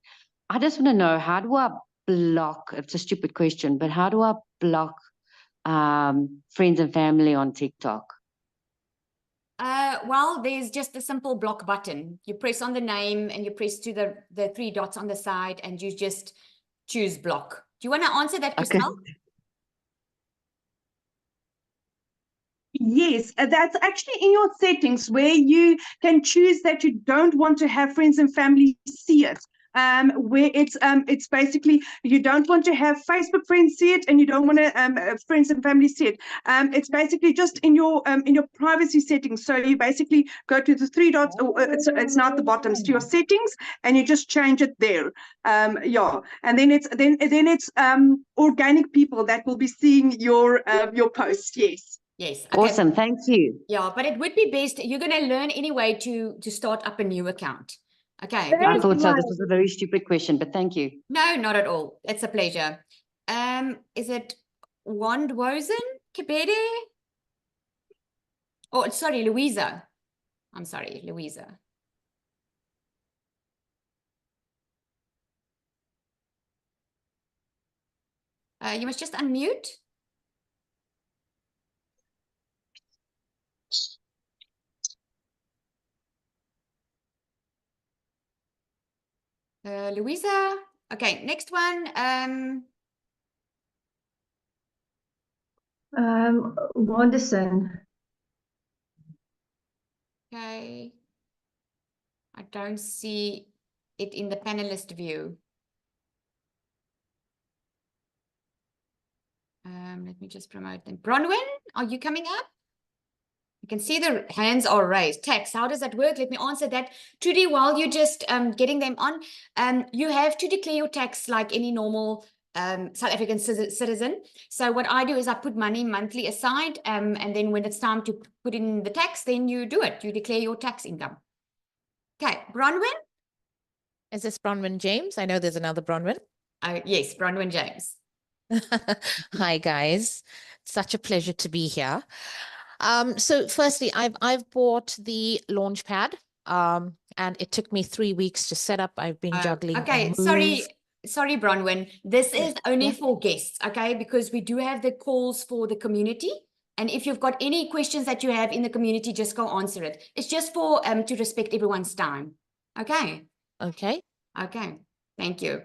I just want to know, how do I block, it's a stupid question, but how do I block friends and family on TikTok? Well, there's just a simple block button. You press on the name and you press to the three dots on the side and you just choose block. Do you want to answer that, Okay. Christelle? Yes, that's actually in your settings where you can choose that you don't want to have friends and family see it. Where it's basically you don't want to have Facebook friends see it, and you don't want to friends and family see it. It's basically just in your privacy settings. So you basically go to the three dots. It's not the bottoms to your settings, and you just change it there. Yeah, and then it's organic people that will be seeing your posts. Yes. Yes. Okay. Awesome. Thank you. Yeah, but it would be best. You're going to learn anyway to start up a new account. Okay. I That's thought so. right. This was a very stupid question, but thank you. No, not at all. It's a pleasure. Is it Wandwozen Kibede? Oh, sorry, Louisa. I'm sorry, Louisa. You must just unmute. Louisa. Okay, next one. Wonderson. Okay. I don't see it in the panelist view. Let me just promote them. Bronwyn, are you coming up? You can see the hands are raised. Tax, how does that work? Let me answer that. Trudy, while you're just getting them on, you have to declare your tax like any normal South African citizen. So what I do is I put money monthly aside, and then when it's time to put in the tax, then you do it. You declare your tax income. Okay, Bronwyn? Is this Bronwyn James? I know there's another Bronwyn. Yes, Bronwyn James. Hi guys, such a pleasure to be here. So firstly, I've bought the Launchpad, and it took me 3 weeks to set up. I've been juggling. Okay, sorry, Bronwyn. This is only for guests, okay? Because we do have the calls for the community. And if you've got any questions that you have in the community, just go answer it. It's just for to respect everyone's time. Okay. Okay. Okay. Thank you.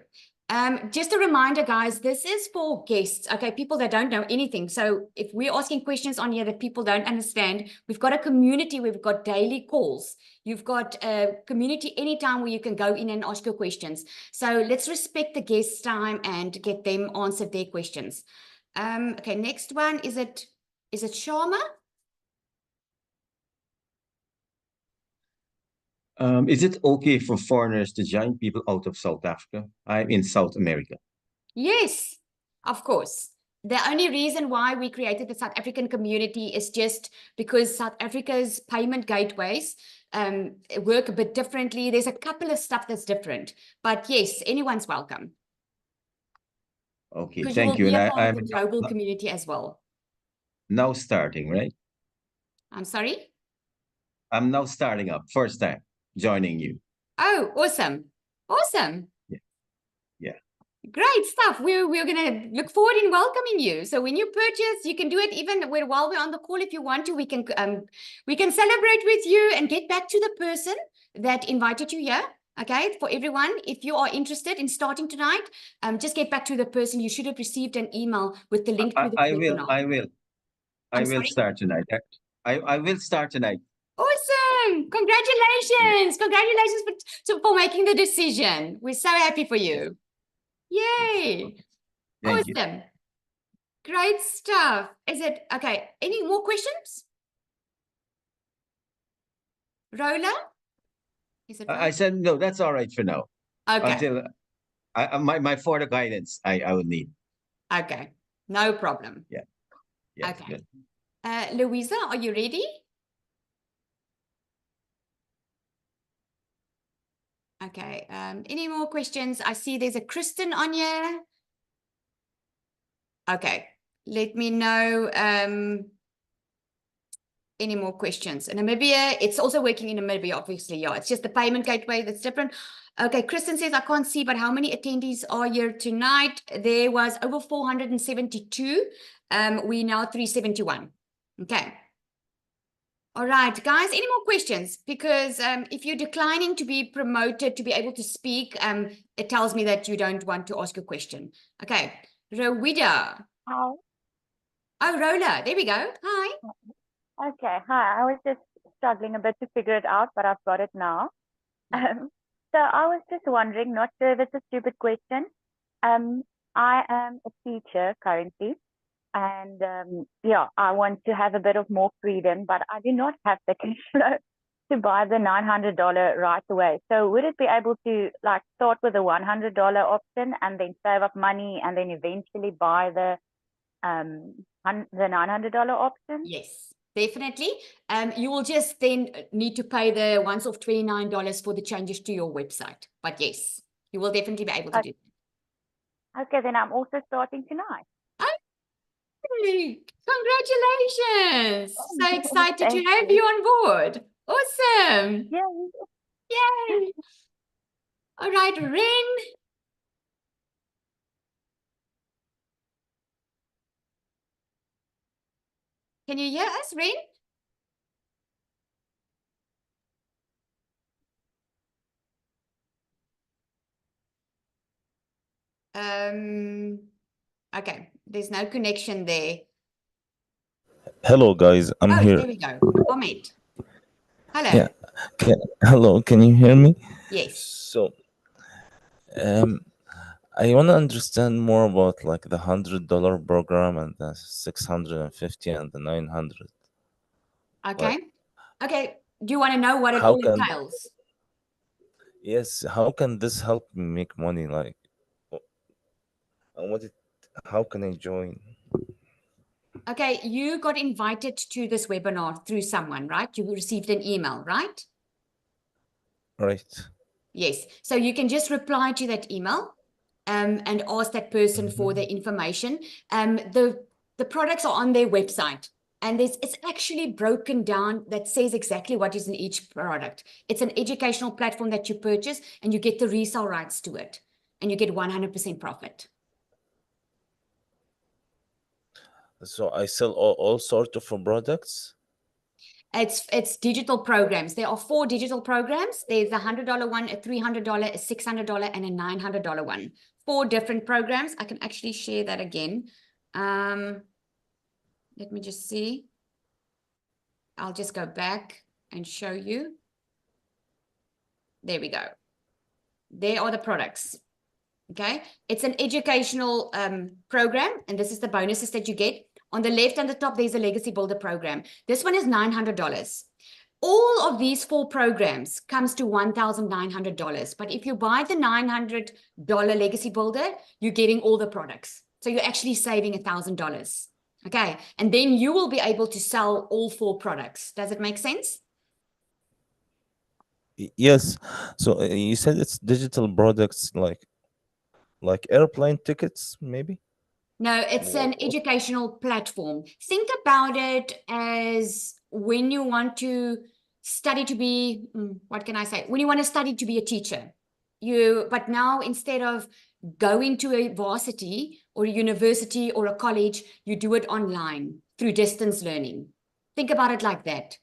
Just a reminder, guys, this is for guests, okay, people that don't know anything. So if we're asking questions on here that people don't understand, we've got a community, we've got daily calls. You've got a community anytime where you can go in and ask your questions. So let's respect the guests' time and get them answered their questions. Okay, next one, is it Sharma? Is it okay for foreigners to join people out of South Africa? I'm in South America. Yes, of course. The only reason why we created the South African community is just because South Africa's payment gateways work a bit differently. There's a couple of stuff that's different, but yes, anyone's welcome. Okay, Because thank you. You will And be a part of I'm the global community as well. now starting, right? I'm sorry? I'm now starting up, first time joining you. Oh, awesome. Awesome. Yeah. Great stuff. We're going to look forward in welcoming you. So when you purchase, you can do it even while we're on the call. If you want to, we can celebrate with you and get back to the person that invited you here. Okay, for everyone, if you are interested in starting tonight, just get back to the person. You should have received an email with the link to the webinar. I will start tonight. I will start tonight. Awesome. Congratulations. Congratulations for making the decision. We're so happy for you. Yay. Thank you. Awesome. Great stuff. Is it okay? Any more questions? Rola? Is it I said, no, that's all right for now. okay? Until my further guidance, I would need. Okay. No problem. Yeah. Yes, Okay. good. Louisa, are you ready? Okay. Any more questions? I see there's a Kristen on here. Okay. Let me know any more questions. In Namibia, it's also working in Namibia, obviously. Yeah, it's just the payment gateway that's different. Okay, Kristen says, I can't see, but how many attendees are here tonight? There was over 472. We now 371. Okay. All right, guys, any more questions? Because if you're declining to be promoted to be able to speak, it tells me that you don't want to ask a question. Okay, Rowida. Hi. Oh, Rola, there we go. Hi. Okay. Hi. I was just struggling a bit to figure it out, but I've got it now. So I was just wondering, not sure if it's a stupid question. I am a teacher currently, and yeah, I want to have a bit of more freedom, but I do not have the cash flow to buy the $900 right away. So would it be able to like start with a $100 option and then save up money and then eventually buy the $900 option? Yes, definitely. You will just then need to pay the once off $29 for the changes to your website. But yes, you will definitely be able to do that. Okay, then I'm also starting tonight. Hey, congratulations! So excited to Thank have you. you on board. Awesome. Yeah. Yay. All right, Ren. Can you hear us, Ren? Okay, there's no connection there. Hello, guys. I'm Oh, here. there we go. Ahmed. Hello. Yeah. Hello. Can you hear me? Yes. So, I want to understand more about like the $100 program and the 650 and the 900. Okay. Okay. Do you want to know what it How all can entails? yes? How can this help me make money? Like, and how can I join? Okay, you got invited to this webinar through someone, right? You received an email, right? Right. Yes. So you can just reply to that email and ask that person for the information. The products are on their website, and it's actually broken down that says exactly what is in each product. It's an educational platform that you purchase, and you get the resale rights to it, and you get 100% profit. So I sell all sorts of products. It's digital programs. There are 4 digital programs. There's a $100 one, a $300, a $600, and a $900 one. 4 different programs. I can actually share that again. Let me just see. I'll just go back and show you. There we go. There are the products. Okay. It's an educational program, and this is the bonuses that you get. On the left and the top, there's a Legacy Builder program. This one is $900. All of these 4 programs comes to $1,900. But if you buy the $900 Legacy Builder, you're getting all the products. So you're actually saving $1,000. Okay. And then you will be able to sell all 4 products. Does it make sense? Yes. So you said it's digital products like airplane tickets, maybe? No, it's an educational platform. Think about it as when you want to study to be, what can I say? When you want to study to be a teacher, but now instead of going to a varsity or a university or a college, you do it online through distance learning. Think about it like that.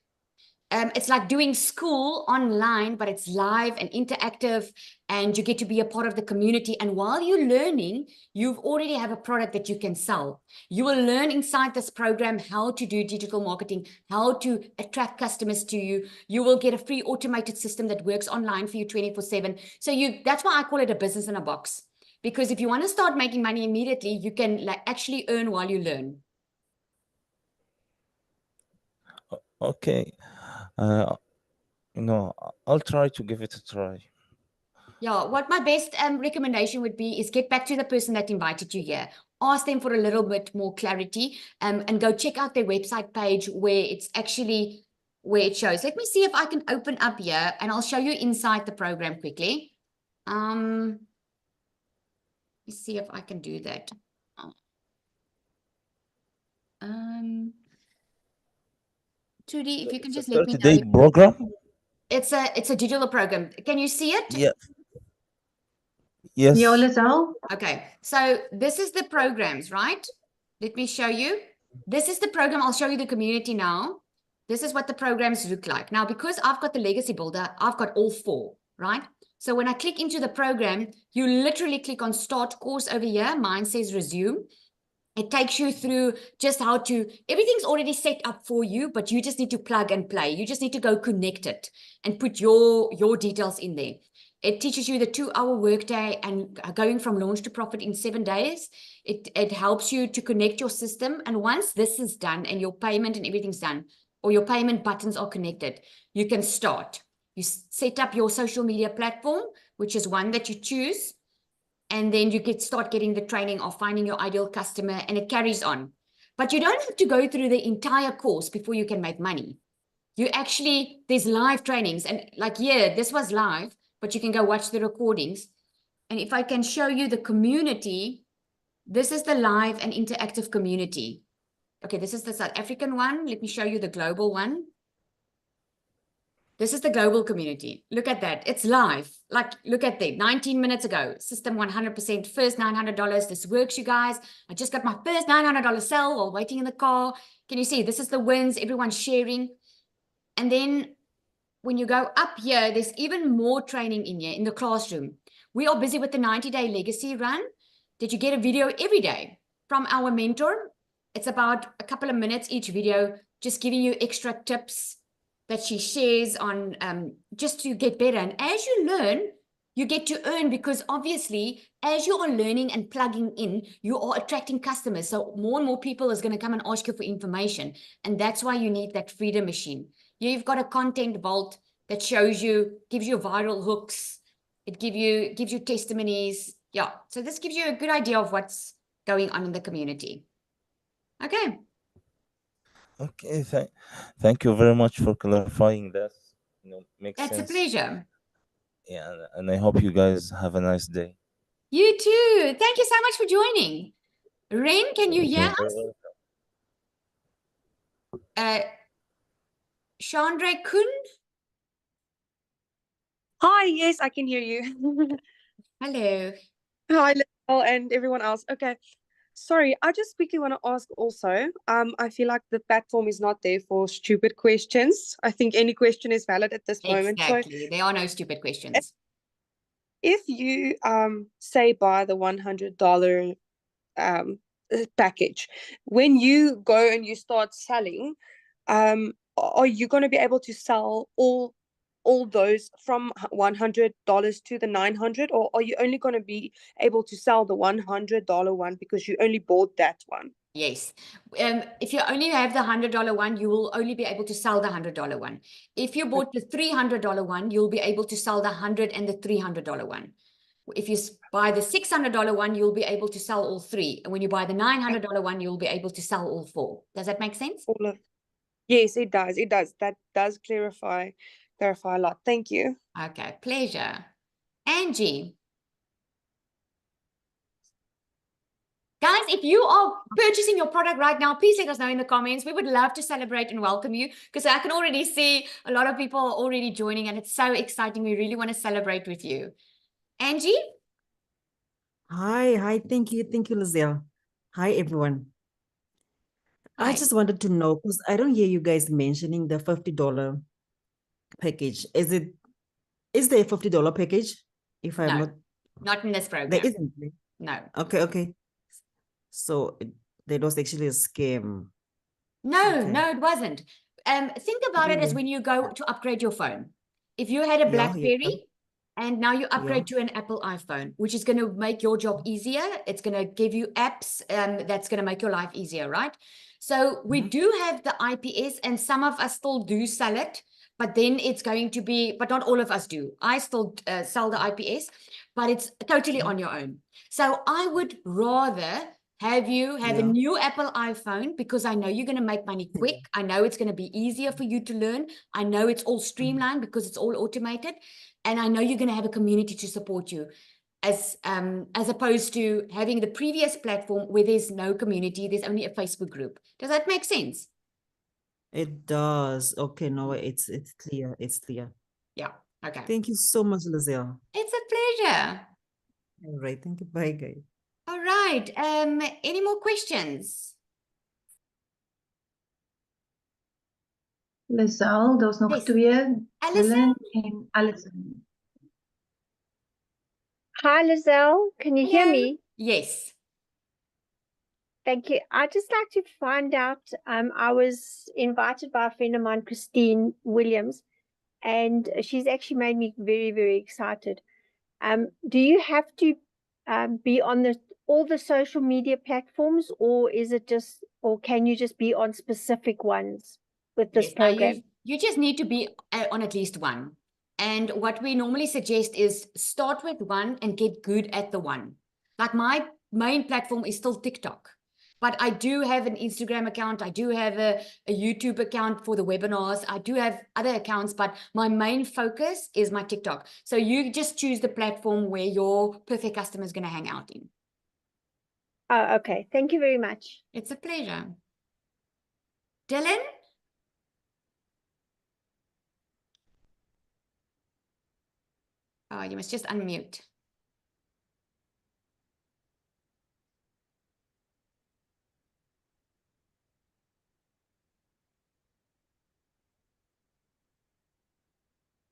It's like doing school online, but it's live and interactive, and you get to be a part of the community. And while you're learning, you've already have a product that you can sell. You will learn inside this program how to do digital marketing, how to attract customers to you. You will get a free automated system that works online for you 24/7. So that's why I call it a business in a box. Because if you want to start making money immediately, you can actually earn while you learn. Okay. I'll try to give it a try. Yeah, what my best recommendation would be is get back to the person that invited you here. Ask them for a little bit more clarity and go check out their website page where it shows. Let me see if I can open up here, and I'll show you inside the program quickly. Let's see if I can do that. Trudy, if you can It's a just let me know. 30-day program? It's a digital program. Can you see it? Yeah. Yeah, Yes. Lizelle? Okay, so this is the programs, right? Let me show you. This is the program. I'll show you the community now. This is what the programs look like. Now, because I've got the legacy builder, I've got all 4, right? So when I click into the program, you literally click on start course over here. Mine says resume. It takes you through just how to, everything's already set up for you, but you just need to plug and play. You just need to go connect it and put your details in there. It teaches you the 2-hour workday and going from launch to profit in 7 days. It helps you to connect your system. And once this is done and your payment and everything's done, or your payment buttons are connected, you can start. You set up your social media platform, which is one that you choose. And then you start getting the training of finding your ideal customer, and it carries on. But you don't have to go through the entire course before you can make money. You actually, there's live trainings, and like, yeah, this was live, but you can go watch the recordings. And if I can show you the community, this is the live and interactive community. Okay, this is the South African one. Let me show you the global one. This is the global community. Look at that. It's live. Like, look at that. 19 minutes ago. System 100%. First $900. This works, you guys. I just got my first $900 sell while waiting in the car. Can you see? This is the wins. Everyone's sharing. And then when you go up here, there's even more training in here in the classroom. We are busy with the 90-day legacy run. Did you get a video every day from our mentor? It's about a couple of minutes each video, just giving you extra tips that she shares on just to get better. And as you learn, you get to earn, because obviously, as you are learning and plugging in, you are attracting customers. So more and more people is going to come and ask you for information. And that's why you need that freedom machine. You've got a content vault that shows you, gives you viral hooks. It gives you testimonies. Yeah. So this gives you a good idea of what's going on in the community. Okay. Okay. Thank you very much for clarifying that. Makes That's sense. a pleasure. Yeah, and I hope you guys have a nice day. You too. Thank you so much for joining. Ren, can you hear You're very us? welcome. Chandra Kun? Hi, yes, I can hear you. Hello. Hi, Lizelle and everyone else. Okay, sorry, I just quickly want to ask also. I feel like the platform is not there for stupid questions. I think any question is valid at this moment. So Exactly. There are no stupid questions. if you say buy the $100 package, when you go and you start selling, are you going to be able to sell all those from $100 to the $900, or are you only going to be able to sell the $100 one because you only bought that one? Yes. If you only have the $100 one, you will only be able to sell the $100 one. If you bought the $300 one, you'll be able to sell the $100 and the $300 one. If you buy the $600 one, you'll be able to sell all 3. And when you buy the $900 one, you'll be able to sell all 4. Does that make sense? All of Yes, it does. It does. That does clarify a lot. Thank you. Okay, pleasure. Angie. Guys, if you are purchasing your product right now, please let us know in the comments. We would love to celebrate and welcome you, because I can already see a lot of people are already joining, and it's so exciting. We really want to celebrate with you. Angie? Hi, thank you, Lizelle. Hi, everyone. I Hi. just wanted to know, because I don't hear you guys mentioning the $50 package. Is there a $50 package? If I'm No, not in this program. There isn't. No. Okay. So that was actually a scam. No, Okay. no, it wasn't. Think about it as Really? when you go to upgrade your phone. If you had a Yeah. BlackBerry and now you upgrade Yeah. to an Apple iPhone, which is going to make your job easier. It's going to give you apps that's going to make your life easier, right? So we do have the IPS, and some of us still do sell it, but then it's going to be, but not all of us do. I still sell the IPS, but it's totally on your own. So I would rather have you have a Yeah. new Apple iPhone, because I know you're going to make money quick. I know it's going to be easier for you to learn. I know it's all streamlined because it's all automated. And I know you're going to have a community to support you, as opposed to having the previous platform where there's no community. There's only a Facebook group. Does that make sense? It does. Okay, no, it's clear. It's clear. Yeah. Okay. Thank you so much, Lizelle. It's a pleasure. All right. Thank you. Bye, guys. All right. Any more questions? Lisel, daar's nog Yes. twee, Alison? Dylan en Alison. Hi, Lizelle. Can you hear Hello. me? Yes. Thank you. I'd just like to find out, I was invited by a friend of mine, Christine Williams, and she's actually made me very, very excited. Do you have to be on all the social media platforms, or is it just, or can you just be on specific ones with this Yes. Now program? you just need to be on at least one. And what we normally suggest is start with one and get good at the one. Like my main platform is still TikTok, but I do have an Instagram account. I do have a YouTube account for the webinars. I do have other accounts, but my main focus is my TikTok. So you just choose the platform where your perfect customer is going to hang out in. Oh, okay. Thank you very much. It's a pleasure. Dylan? Oh, you must just unmute.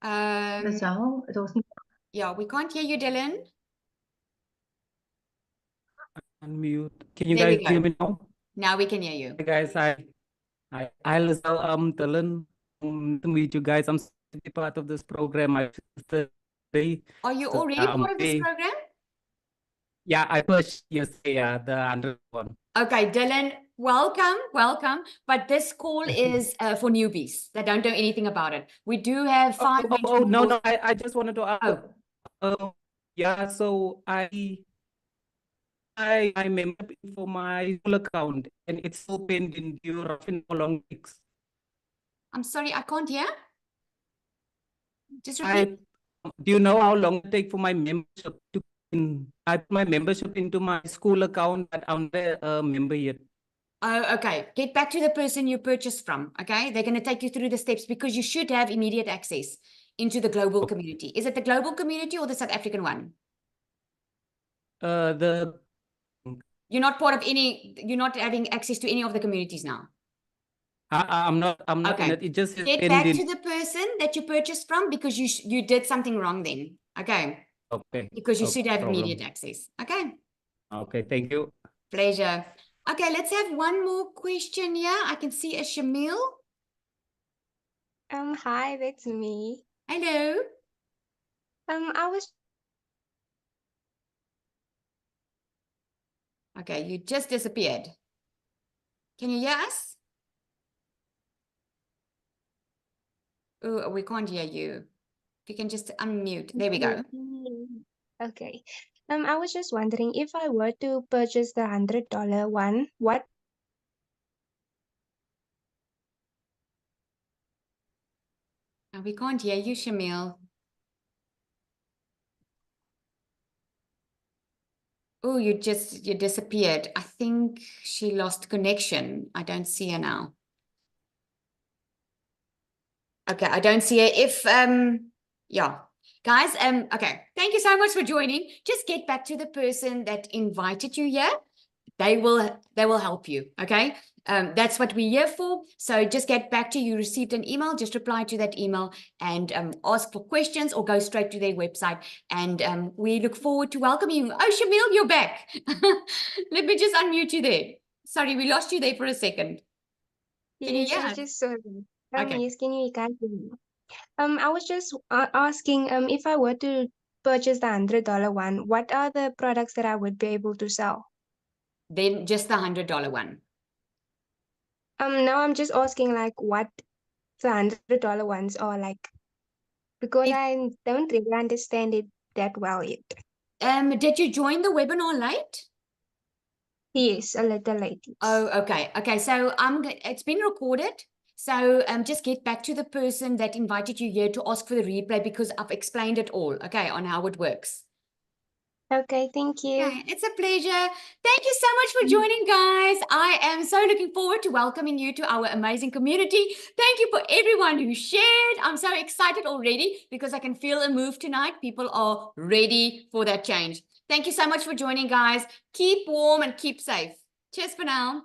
Lisel, daar's nie Yeah, we can't hear you, Dylan. Unmute. Can you There we guys hear go. me now? Now we can hear you. Hi guys, I Lizelle, Dylan. To meet you guys. I'm so to be part of this program. I today. Are you So, already part of this program? yeah, I pushed yesterday, the 100 one. Okay, Dylan, welcome. But this call is for newbies that don't know anything about it. We do have 5 No, I just wanted to ask. Oh. Yeah, so I member for my school account and it's so pending. Do you roughly how long it takes? I'm sorry, I can't hear. Just repeat. Do you know how long it takes for my membership to add my membership into my school account, but I'm not a member yet? Oh, okay. Get back to the person you purchased from, okay? They're going to take you through the steps because you should have immediate access into the global community. Is it the global community or the South African one? You're not part of any, you're not having access to any of the communities now. I'm not Okay. in it. It just Get back to the person that you purchased from because you did something wrong then. Okay. Okay. Because you should have problem. immediate access. Okay. Okay, thank you. Pleasure. Okay, let's have one more question here. I can see a Shamil. Hi, that's me. Hello. I was Okay, you just disappeared. Can you hear us? Oh, we can't hear you. If you can just unmute. There we go. Okay. I was just wondering if I were to purchase the $100 one, what We can't hear you, Shamil. Oh, you disappeared. I think she lost connection. I don't see her now. Okay, I don't see her. If yeah. Guys, okay. Thank you so much for joining. Just get back to the person that invited you here. They will help you. Okay. That's what we're here for. So just get back to you received an email, just reply to that email and ask for questions or go straight to their website. And we look forward to welcoming you. Oh, Shamil, you're back. Let me just unmute you there. Sorry, we lost you there for a second. Can you yes, hear I us? just saw them. Okay. Yes, can you guys hear me? I was just asking if I were to purchase the $100 one, what are the products that I would be able to sell? Then just the $100 one. Now I'm just asking like what the $100 ones are like, because I don't really understand it that well yet. Did you join the webinar late? Yes, a little late. Oh, okay. Okay, so it's been recorded. So just get back to the person that invited you here to ask for the replay because I've explained it all, okay, on how it works. Okay, thank you. Okay, it's a pleasure. Thank you so much for joining, guys. I am so looking forward to welcoming you to our amazing community. Thank you for everyone who shared. I'm so excited already because I can feel a move tonight. People are ready for that change. Thank you so much for joining, guys. Keep warm and keep safe. Cheers for now.